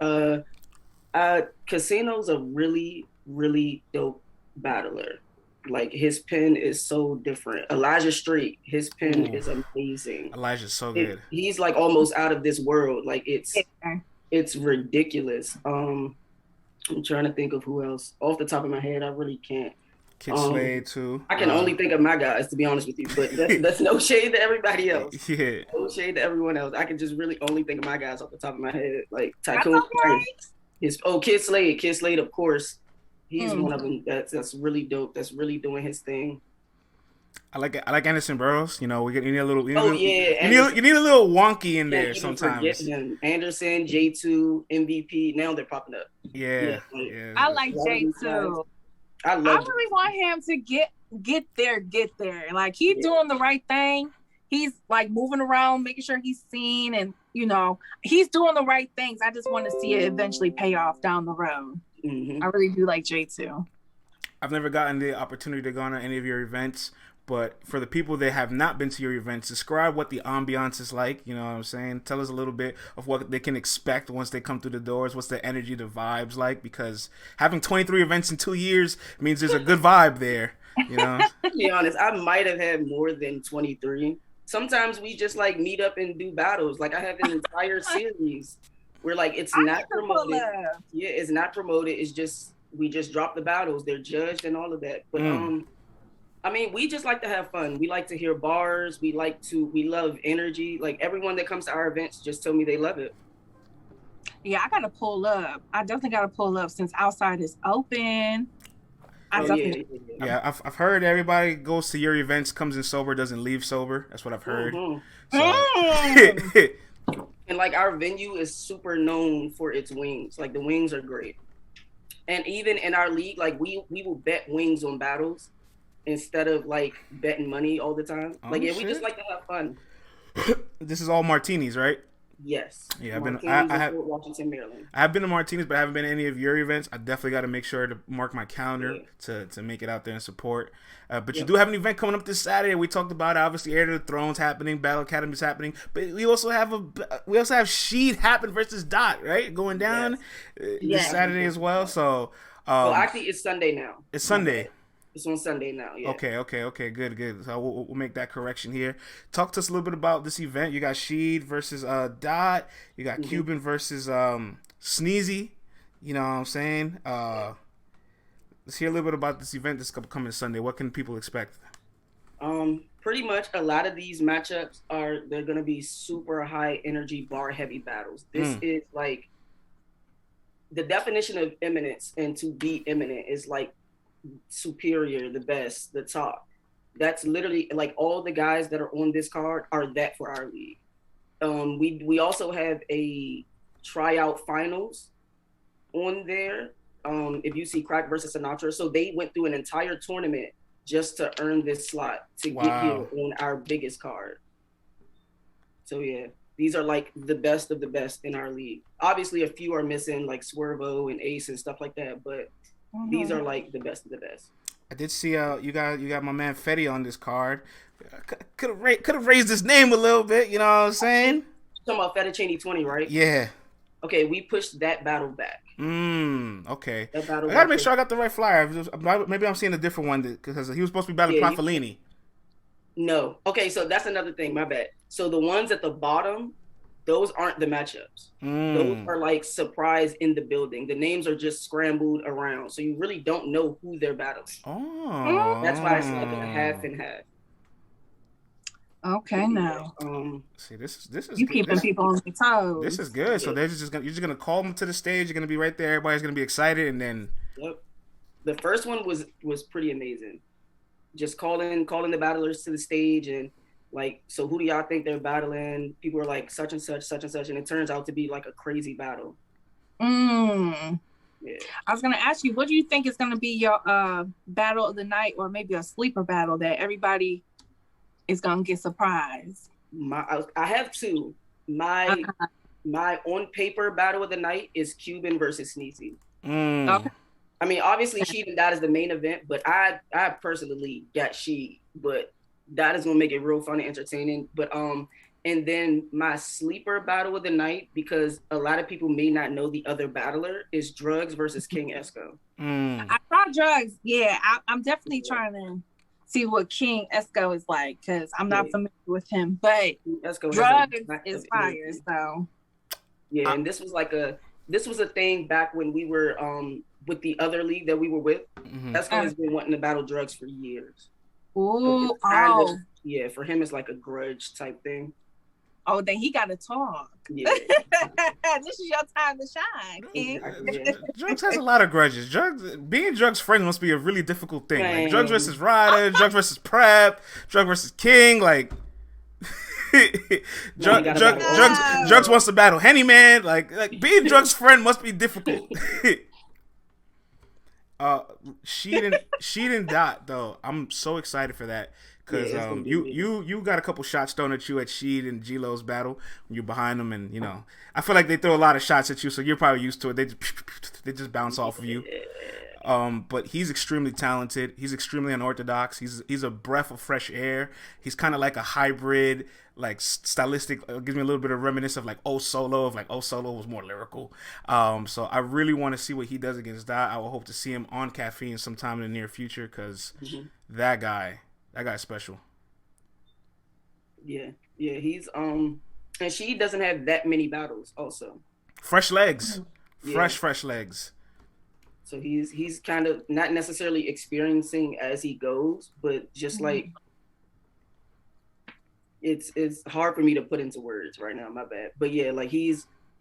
Casino's a really, really dope battler. Like, his pen is so different. Elijah Street, his pen is amazing. Elijah's so good. He's like almost out of this world. Like, it's ridiculous. I'm trying to think of who else. Off the top of my head, I really can't. Kid Slade too. I can only think of my guys, to be honest with you. But that's no shade to everybody else. Yeah. No shade to everyone else. I can just really only think of my guys off the top of my head. Like Tycoon. Kid Slade. Kid Slade, of course. He's one of them that's really dope. That's really doing his thing. I like Anderson Burroughs. You know, you need a little. You need a little wonky in there sometimes. Him. Anderson, J2, MVP. Now they're popping up. Yeah. I like J2. I really want him to get there. Like, he's doing the right thing. He's like moving around, making sure he's seen, and he's doing the right things. I just want to see it eventually pay off down the road. I really do like J2. I've never gotten the opportunity to go on any of your events, but for the people that have not been to your events, describe what the ambiance is like. You know what I'm saying? Tell us a little bit of what they can expect once they come through the doors. What's the energy, the vibes like? Because having 23 events in 2 years means there's a good vibe there. You know? To be honest, I might have had more than 23. Sometimes we just like meet up and do battles. Like, I have an entire series where like it's not promoted. Yeah, it's not promoted. It's just we just drop the battles. They're judged and all of that. But I mean, we just like to have fun. We like to hear bars. We love energy. Like, everyone that comes to our events just tell me they love it. Yeah, I gotta pull up. I definitely gotta pull up since outside is open. Yeah, I've heard everybody goes to your events, comes in sober, doesn't leave sober. That's what I've heard. And like, our venue is super known for its wings. Like, the wings are great. And even in our league, like, we will bet wings on battles instead of like betting money all the time. Like, we just like to have fun. This is all martinis, right? Yes. Yeah, I have Washington, Maryland. I have been to Martinis, but I haven't been to any of your events. I definitely got to make sure to mark my calendar to make it out there and support. But you do have an event coming up this Saturday. We talked about it. Obviously, Heir to the Throne's happening, Battle Academy's happening, but we also have Sheed Happen versus Dot, right, going down this Saturday as well. So, actually, it's Sunday now. It's Sunday. It's on Sunday now, yeah. Okay, good. So we'll make that correction here. Talk to us a little bit about this event. You got Sheed versus Dot. You got Cuban versus Sneezy. You know what I'm saying? Let's hear a little bit about this event this coming Sunday. What can people expect? Pretty much a lot of these matchups they're going to be super high energy, bar heavy battles. This is like the definition of eminence, and to be eminent is like superior, the best, the top. That's literally like all the guys that are on this card are that for our league. We also have a tryout finals on there. If you see Crack versus Sinatra, so they went through an entire tournament just to earn this slot to get here on our biggest card. So yeah, these are like the best of the best in our league. Obviously, a few are missing, like Swervo and Ace and stuff like that, but these are like the best of the best. I did see you got my man Fetty on this card. Could have raised his name a little bit. You know what I'm saying? You're talking about Fettuccine 20, right? Yeah. Okay, we pushed that battle back. Okay. I gotta make sure I got the right flyer. Maybe I'm seeing a different one because he was supposed to be battling Profilini. No. Okay, so that's another thing. My bad. So the ones at the bottom, those aren't the matchups. Those are like surprise in the building. The names are just scrambled around, so you really don't know who they're battling. That's why I said half and half. Okay, now. See, this is you keeping people on their toes. This is good. So you're just gonna call them to the stage. You're gonna be right there. Everybody's gonna be excited, and then. Yep. The first one was pretty amazing. Just calling the battlers to the stage and like, so who do y'all think they're battling? People are like such and such, and it turns out to be like a crazy battle. Mm. Yeah. I was gonna ask you, what do you think is gonna be your battle of the night, or maybe a sleeper battle that everybody is gonna get surprised? I have two. My on paper battle of the night is Cuban versus Sneezy. Okay. I mean, obviously, Sheed and Dot is the main event, but I personally got Sheed, but Dot is gonna make it real fun and entertaining. But and then my sleeper battle of the night, because a lot of people may not know the other battler, is Drugs versus King Esco. I saw Drugs. Yeah, I'm definitely trying to see what King Esco is like, because I'm not familiar with him. But Drugs is fire. So yeah, and this was a thing back when we were with the other league that we were with. Esco has been wanting to battle Drugs for years. Ooh, yeah, for him it's like a grudge type thing. Oh, then he got to talk. Yeah. This is your time to shine, King. Yeah. Drugs has a lot of grudges. Being Drugs' friend must be a really difficult thing. Like Drugs versus Ryder, Drugs versus Prep, Drugs versus King. Like Drugs wants to battle Henny Man. Like being Drugs' friend must be difficult. Sheed and Dot though, I'm so excited for that. Because you got a couple shots thrown at you at Sheed and G-Lo's battle when you're behind them, and you know I feel like they throw a lot of shots at you, so you're probably used to it. They just bounce off of you. But he's extremely talented. He's extremely unorthodox. He's a breath of fresh air. He's kind of like a hybrid, like stylistic. Gives me a little bit of reminiscence of like Solo. Of like Solo was more lyrical. So I really want to see what he does against Dot. I will hope to see him on Caffeine sometime in the near future, because that guy's special. Yeah, he's and she doesn't have that many battles. Also, fresh legs, fresh legs. So he's kind of not necessarily experiencing as he goes, but just like it's hard for me to put into words right now. My bad. But yeah, like he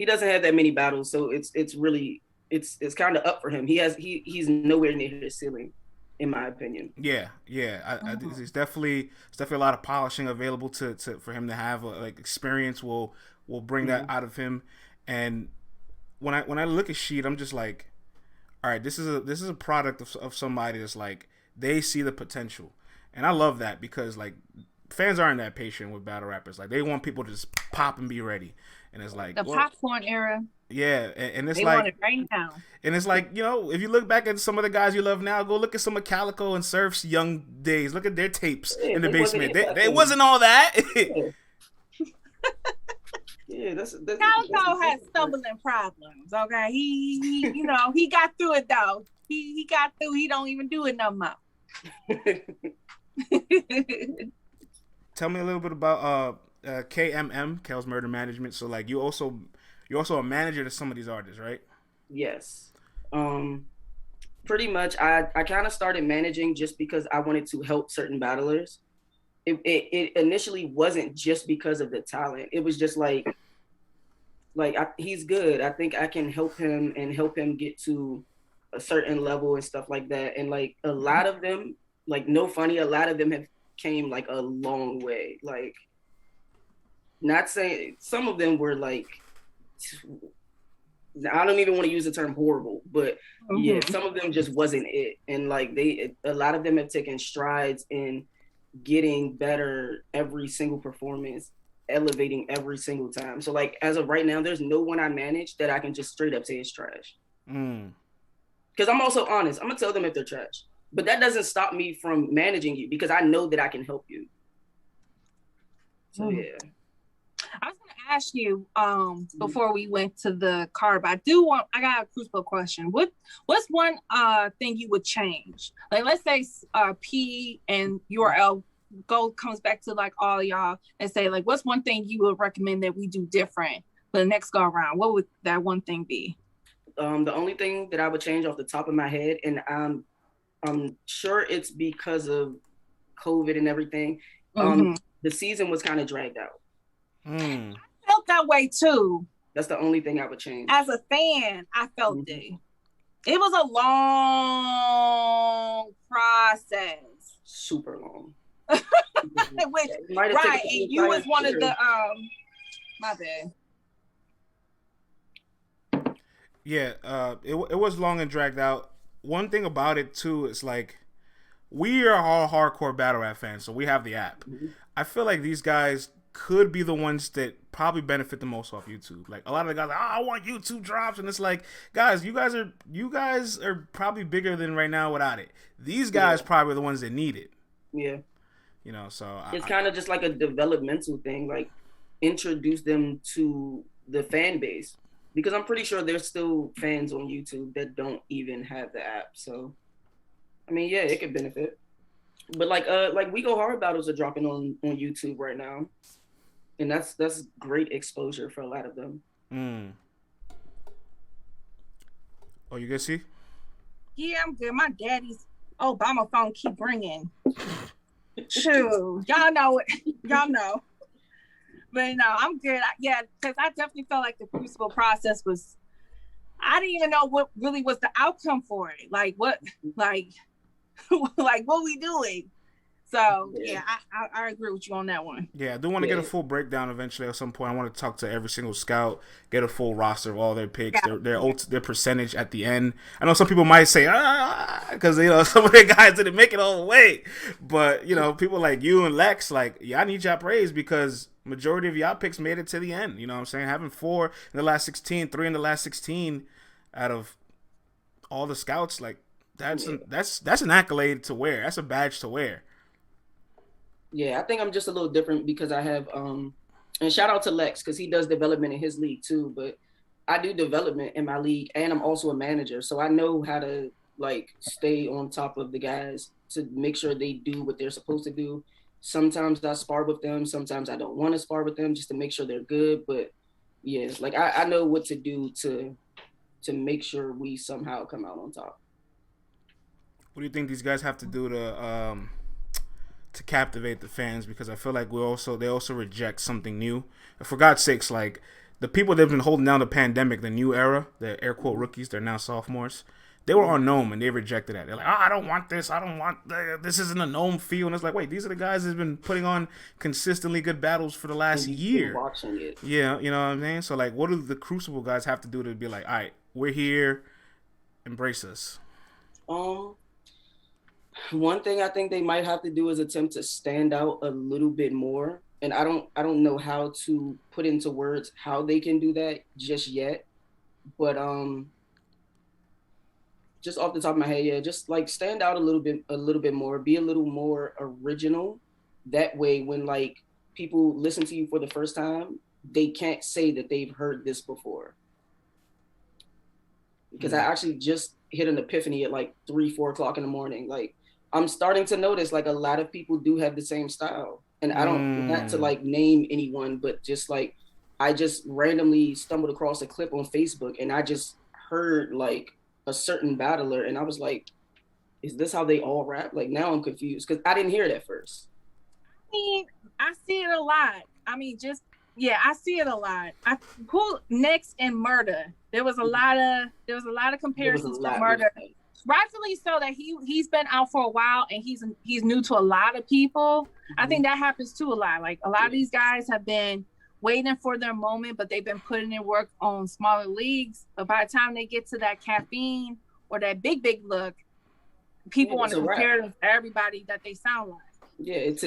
doesn't have that many battles, so it's really it's kind of up for him. He's nowhere near his ceiling, in my opinion. Yeah. It's definitely a lot of polishing available to for him to have. Like experience will bring that out of him. And when I look at Sheed, I'm just like, all right, this is a product of somebody that's like, they see the potential, and I love that, because like fans aren't that patient with battle rappers. Like they want people to just pop and be ready, and it's like the popcorn era. Yeah, and it's they like want it right now. And it's like, you know, if you look back at some of the guys you love now, go look at some of Calico and Surf's young days. Look at their tapes in the basement. They wasn't all that. Yeah, that's Calico has stumbling problems. Okay, he you know, he got through it though. He got through. He don't even do it no more. Tell me a little bit about KMM, Kelz Murda Management. So like you're also a manager to some of these artists, right? Yes. Pretty much I kind of started managing just because I wanted to help certain battlers. It initially wasn't just because of the talent. It was just like he's good. I think I can help him and help him get to a certain level and stuff like that. And like a lot of them, like no funny, a lot of them have came like a long way. Like, not saying some of them were like, I don't even want to use the term horrible, but yeah, some of them just wasn't it. And like a lot of them have taken strides in getting better every single performance, elevating every single time. So like as of right now, there's no one I manage that I can just straight up say is trash. Because I'm also honest. I'm gonna tell them if they're trash, but that doesn't stop me from managing you because I know that I can help you. So yeah. I was gonna ask you before we went to the card, but I got a crucial question. What's one thing you would change? Like let's say P and URL comes back to like all y'all and say like what's one thing you would recommend that we do different for the next go around? What would that one thing be? The only thing that I would change off the top of my head, and I'm sure it's because of COVID and everything, the season was kind of dragged out. I felt that way too. That's the only thing I would change. As a fan, I felt it. It was a long process. Super long. Which, right, and you was one of the my bad. Yeah, it was long and dragged out. One thing about it too is like we are all hardcore battle rap fans, so we have the app. Mm-hmm. I feel like these guys could be the ones that probably benefit the most off YouTube. Like a lot of the guys, like, I want YouTube drops, and it's like, guys, you guys are probably bigger than right now without it. These guys probably are the ones that need it. Yeah. You know, so it's kind of just like a developmental thing. Like introduce them to the fan base, because I'm pretty sure there's still fans on YouTube that don't even have the app. So, I mean, yeah, it could benefit. But like We Go Hard battles are dropping on YouTube right now, and that's great exposure for a lot of them. Oh, you good, see? Yeah, I'm good. My daddy's Obama phone keep ringing. Shoot, y'all know it. Y'all know. But no, I'm good. Yeah, because I definitely felt like the crucible process was. I didn't even know what really was the outcome for it. Like what we doing? So yeah, I agree with you on that one. Yeah, I do want to get a full breakdown eventually at some point. I want to talk to every single scout, get a full roster of all their picks, their percentage at the end. I know some people might say because some of their guys didn't make it all the way, but people like you and Lex, like y'all need y'all praise because majority of y'all picks made it to the end. You know what I'm saying? Having 4 in the last 16, 3 in the last 16 out of all the scouts, like that's an accolade to wear. That's a badge to wear. Yeah, I think I'm just a little different because I have and shout out to Lex because he does development in his league too, but I do development in my league and I'm also a manager, so I know how to like stay on top of the guys to make sure they do what they're supposed to do. Sometimes I spar with them, sometimes I don't want to spar with them just to make sure they're good, but yeah, like I know what to do to make sure we somehow come out on top. What do you think these guys have to do to captivate the fans? Because I feel like they also reject something new. And for God's sakes, like the people that have been holding down the pandemic, the new era, the air quote rookies, they're now sophomores. They were on Gnome and they rejected that. They're like, I don't want this. I don't want this. Isn't a Gnome feel. And it's like, wait, these are the guys that's been putting on consistently good battles for the last year. Watching it. Yeah, you know what I mean? So like, what do the Crucible guys have to do to be like, all right, we're here, embrace us? One thing I think they might have to do is attempt to stand out a little bit more. And I don't know how to put into words how they can do that just yet. But just off the top of my head, yeah, just like stand out a little bit more, be a little more original. That way when like people listen to you for the first time, they can't say that they've heard this before. Because I actually just hit an epiphany at like 3-4 o'clock in the morning. Like I'm starting to notice like a lot of people do have the same style. And I don't want to like name anyone, but just like I just randomly stumbled across a clip on Facebook and I just heard like a certain battler and I was like, is this how they all rap? Like now I'm confused because I didn't hear it at first. I mean, I see it a lot. I mean, I see it a lot. Who next in Murda? There was a lot of comparisons to Murda. Rightfully so that he's been out for a while and he's new to a lot of people. I think that happens too a lot. Like a lot of these guys have been waiting for their moment, but they've been putting in work on smaller leagues. But by the time they get to that caffeine or that big look, people want to compare them to everybody that they sound like. Yeah, it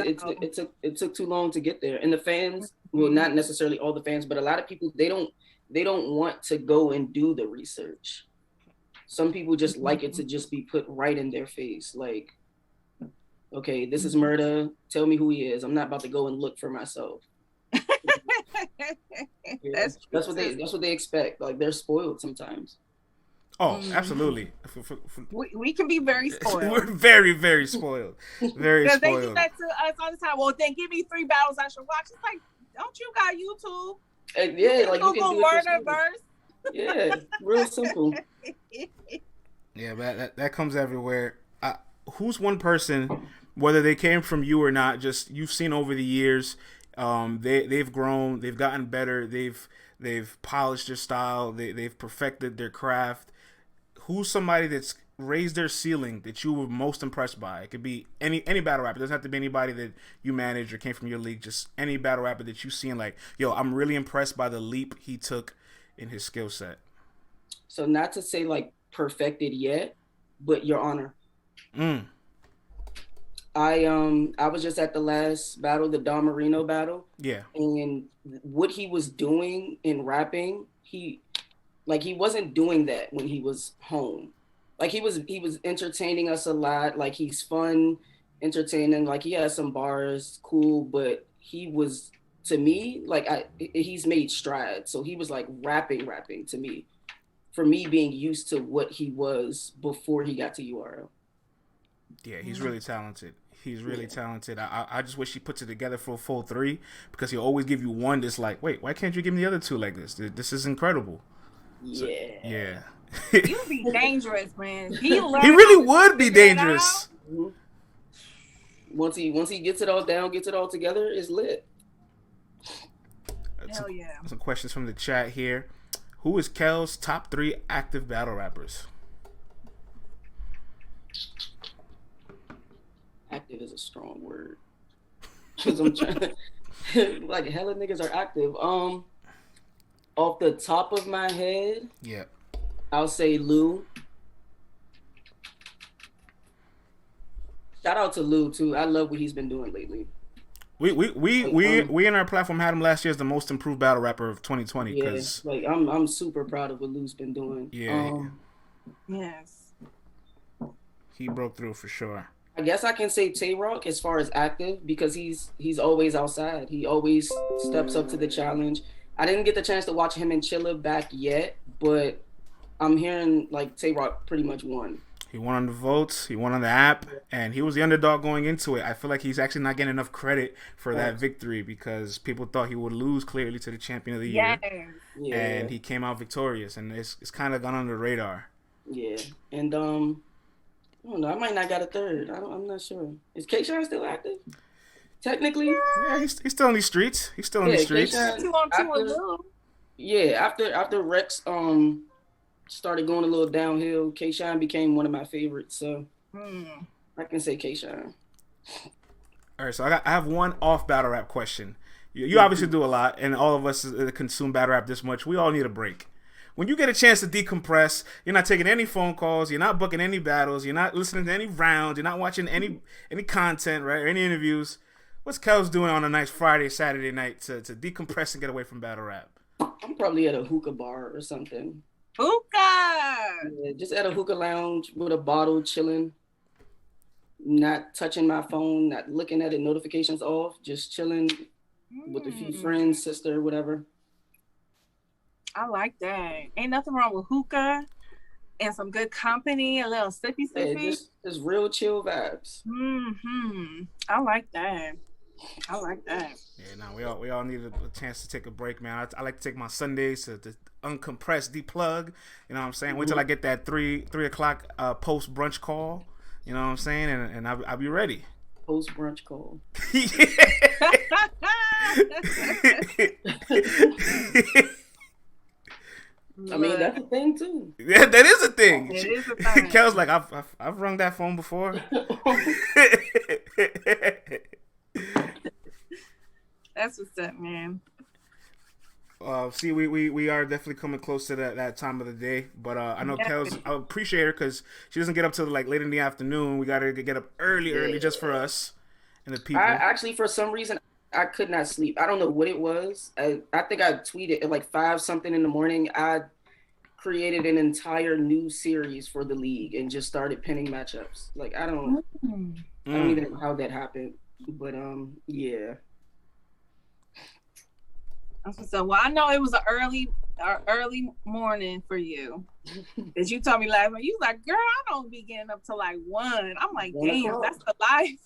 took too long to get there. And the fans, well, not necessarily all the fans, but a lot of people they don't want to go and do the research. Some people just like it to just be put right in their face. Like, okay, this is Murda. Tell me who he is. I'm not about to go and look for myself. That's what they expect. Like they're spoiled sometimes. Oh, absolutely. We can be very spoiled. We're very, very spoiled. Very spoiled. They do that to us all the time. Well, then give me 3 battles I should watch. It's like, don't you got YouTube? And yeah, like you can do Murda verse. Yeah, real simple. Yeah, but that comes everywhere. Who's one person, whether they came from you or not, just you've seen over the years, they've grown, they've gotten better, they've polished their style, they've perfected their craft. who's somebody that's raised their ceiling that you were most impressed by? It could be any battle rapper. It doesn't have to be anybody that you managed or came from your league. Just any battle rapper that you seen like, yo, I'm really impressed by the leap he took in his skill set. So not to say like perfected yet, but Your Honor. I was just at the last battle, the Don Marino battle. Yeah. And what he was doing in rapping, he wasn't doing that when he was home. Like he was entertaining us a lot. Like he's fun, entertaining. Like he has some bars, cool. But he was, to me, like he's made strides. So he was like rapping to me, for me being used to what he was before he got to URL. Yeah, he's really talented. He's really talented. I just wish he puts it together for a full 3, because he'll always give you one that's like, wait, why can't you give me the other 2 like this? This is incredible. Yeah. So, yeah. You'd be dangerous, man. He really would be dangerous. Once he gets it all down, gets it all together, it's lit. Hell yeah. Some questions from the chat here. Who is Kel's top 3 active battle rappers? Active is a strong word. Cause I'm trying to, like hella niggas are active. Off the top of my head, yeah, I'll say Lou. Shout out to Lou too. I love what he's been doing lately. We in our platform had him last year as the most improved battle rapper of 2020. Yeah, like I'm super proud of what Lou's been doing. Yeah. Yes. He broke through for sure. I guess I can say Tay-Rock as far as active, because he's always outside. He always steps up to the challenge. I didn't get the chance to watch him and Chilla back yet, but I'm hearing like Tay-Rock pretty much won. He won on the votes, he won on the app, and he was the underdog going into it. I feel like he's actually not getting enough credit for that victory, because people thought he would lose clearly to the champion of the year. Yeah. And he came out victorious, and it's kind of gone under the radar. Yeah. And I don't know. I might not got a third. I'm not sure. Is K-Shine still active? Technically? Yeah, he's still in these streets. He's still in these streets. After Rex started going a little downhill, K-Shine became one of my favorites. So I can say K-Shine. All right, so I have one off battle rap question. You obviously do a lot, and all of us consume battle rap this much. We all need a break. When you get a chance to decompress, you're not taking any phone calls, you're not booking any battles, you're not listening to any rounds, you're not watching any content, right, or any interviews. What's Kelz doing on a nice Friday, Saturday night to decompress and get away from battle rap? I'm probably at a hookah bar or something. Hookah! Yeah, just at a hookah lounge with a bottle, chilling, not touching my phone, not looking at it, notifications off, just chilling with a few friends, sister, whatever. I like that. Ain't nothing wrong with hookah and some good company, a little sippy. Yeah, just real chill vibes. I like that. Yeah, we all need a chance to take a break, man. I like to take my Sundays to uncompress, deplug. You know what I'm saying? Wait till I get that 3 o'clock post brunch call. You know what I'm saying? And I'll be ready. Post brunch call. I mean, that's a thing too. Yeah, that is a thing. It is a thing. Kel's like, I've rung that phone before. That's what's up, man. See, we are definitely coming close to that time of the day, but I know Kelz, I appreciate her because she doesn't get up till like late in the afternoon. We got to get up early just for us and the people. I actually, for some reason, I could not sleep. I don't know what it was. I think I tweeted at like 5 something in the morning. I created an entire new series for the league and just started pinning matchups. Like I don't even know how that happened, but yeah. So well, I know it was an early morning for you. As you told me last night, you was like, "Girl, I don't be getting up till like 1." I'm like, "Damn, that's the life."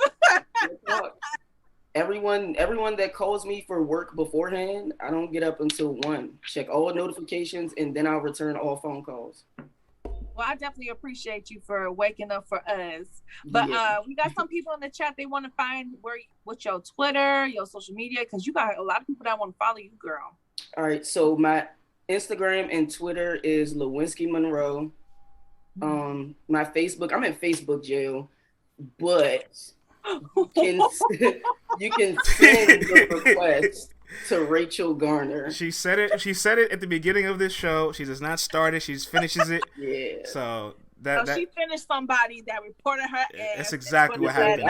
Everyone that calls me for work beforehand, I don't get up until 1. Check all notifications, and then I'll return all phone calls. Well, I definitely appreciate you for waking up for us. But we got some people in the chat. They want to find what's your Twitter, your social media, because you got a lot of people that want to follow you, girl. All right. So my Instagram and Twitter is Lewinsky Monroe. My Facebook, I'm in Facebook jail, but you can send the request to Rachel Garner. She said it at the beginning of this show. She does not start it. She just finishes it. Yeah. So she finished somebody that reported her ass. That's exactly what happened.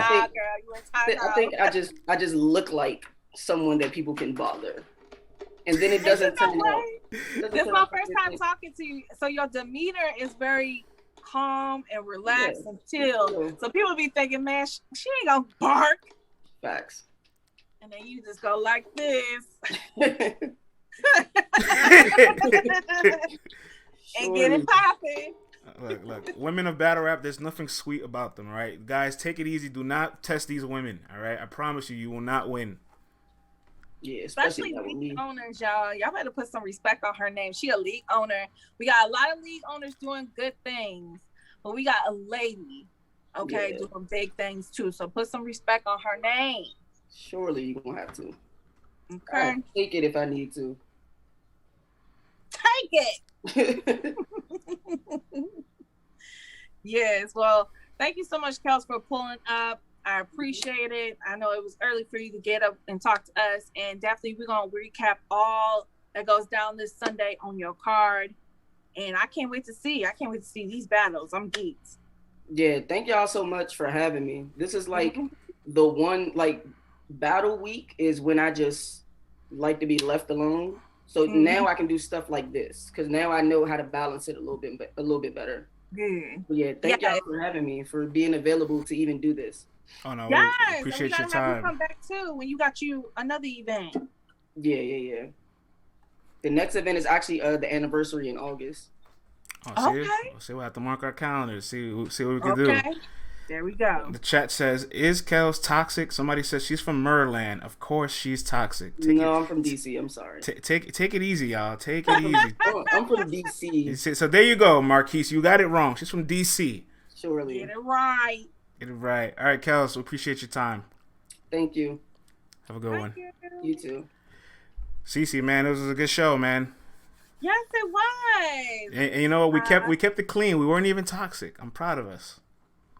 I think I just look like someone that people can bother. And then it doesn't turn out. This is my first time talking to you. So your demeanor is very calm and relaxed and chill. So people be thinking, man, she ain't gonna bark. Facts. And then you just go like this. And get it popping. Look, women of battle rap, there's nothing sweet about them, all right? Guys, take it easy. Do not test these women, all right? I promise you will not win. Yeah, especially league owners, y'all. Y'all better put some respect on her name. She a league owner. We got a lot of league owners doing good things, but we got a lady, doing big things too. So put some respect on her name. Surely you're gonna have to. Okay. I'll take it if I need to. Take it. Yes. Well, thank you so much, Kelz, for pulling up. I appreciate it. I know it was early for you to get up and talk to us, and definitely we're gonna recap all that goes down this Sunday on your card. And I can't wait to see. These battles. I'm geeked. Yeah, thank y'all so much for having me. This is like the one battle week is when I just like to be left alone. So now I can do stuff like this because now I know how to balance it a little bit better. Good. Yeah, thank y'all for having me, for being available to even do this. Oh no, yes, we appreciate your time. Have you come back too when you got another event. Yeah. The next event is actually the anniversary in August. Oh, okay. See, we'll have to mark our calendar. See what we can do. There we go. The chat says, "Is Kelz toxic?" Somebody says she's from Maryland. Of course, she's toxic. I'm from DC. I'm sorry. Take it easy, y'all. Take it easy. I'm from DC. So there you go, Marquise. You got it wrong. She's from DC. Surely. Get it right. All right, Kelz. We appreciate your time. Thank you. Have a good one. You too. Cece, man, it was a good show, man. Yes, it was. And you know what? We kept it clean. We weren't even toxic. I'm proud of us.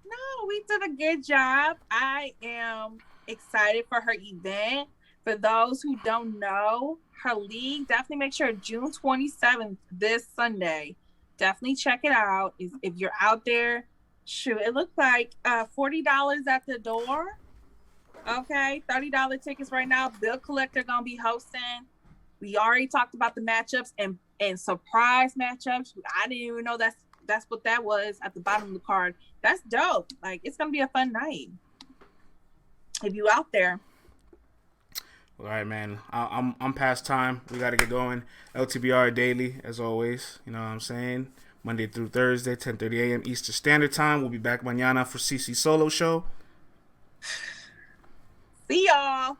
No, we did a good job. I am excited for her event. For those who don't know, her league, definitely make sure June 27th, this Sunday. Definitely check it out. If you're out there, shoot, it looks like $40 at the door. Okay, $30 tickets right now. Bill Collector gonna be hosting. We already talked about the matchups and surprise matchups. I didn't even know that's what that was at the bottom of the card. That's dope. Like, it's gonna be a fun night if you out there. All right, man. I'm past time. We got to get going. LTBR daily, as always. You know what I'm saying? Monday through Thursday, 10:30 a.m. Eastern Standard Time. We'll be back mañana for CC Solo Show. See y'all.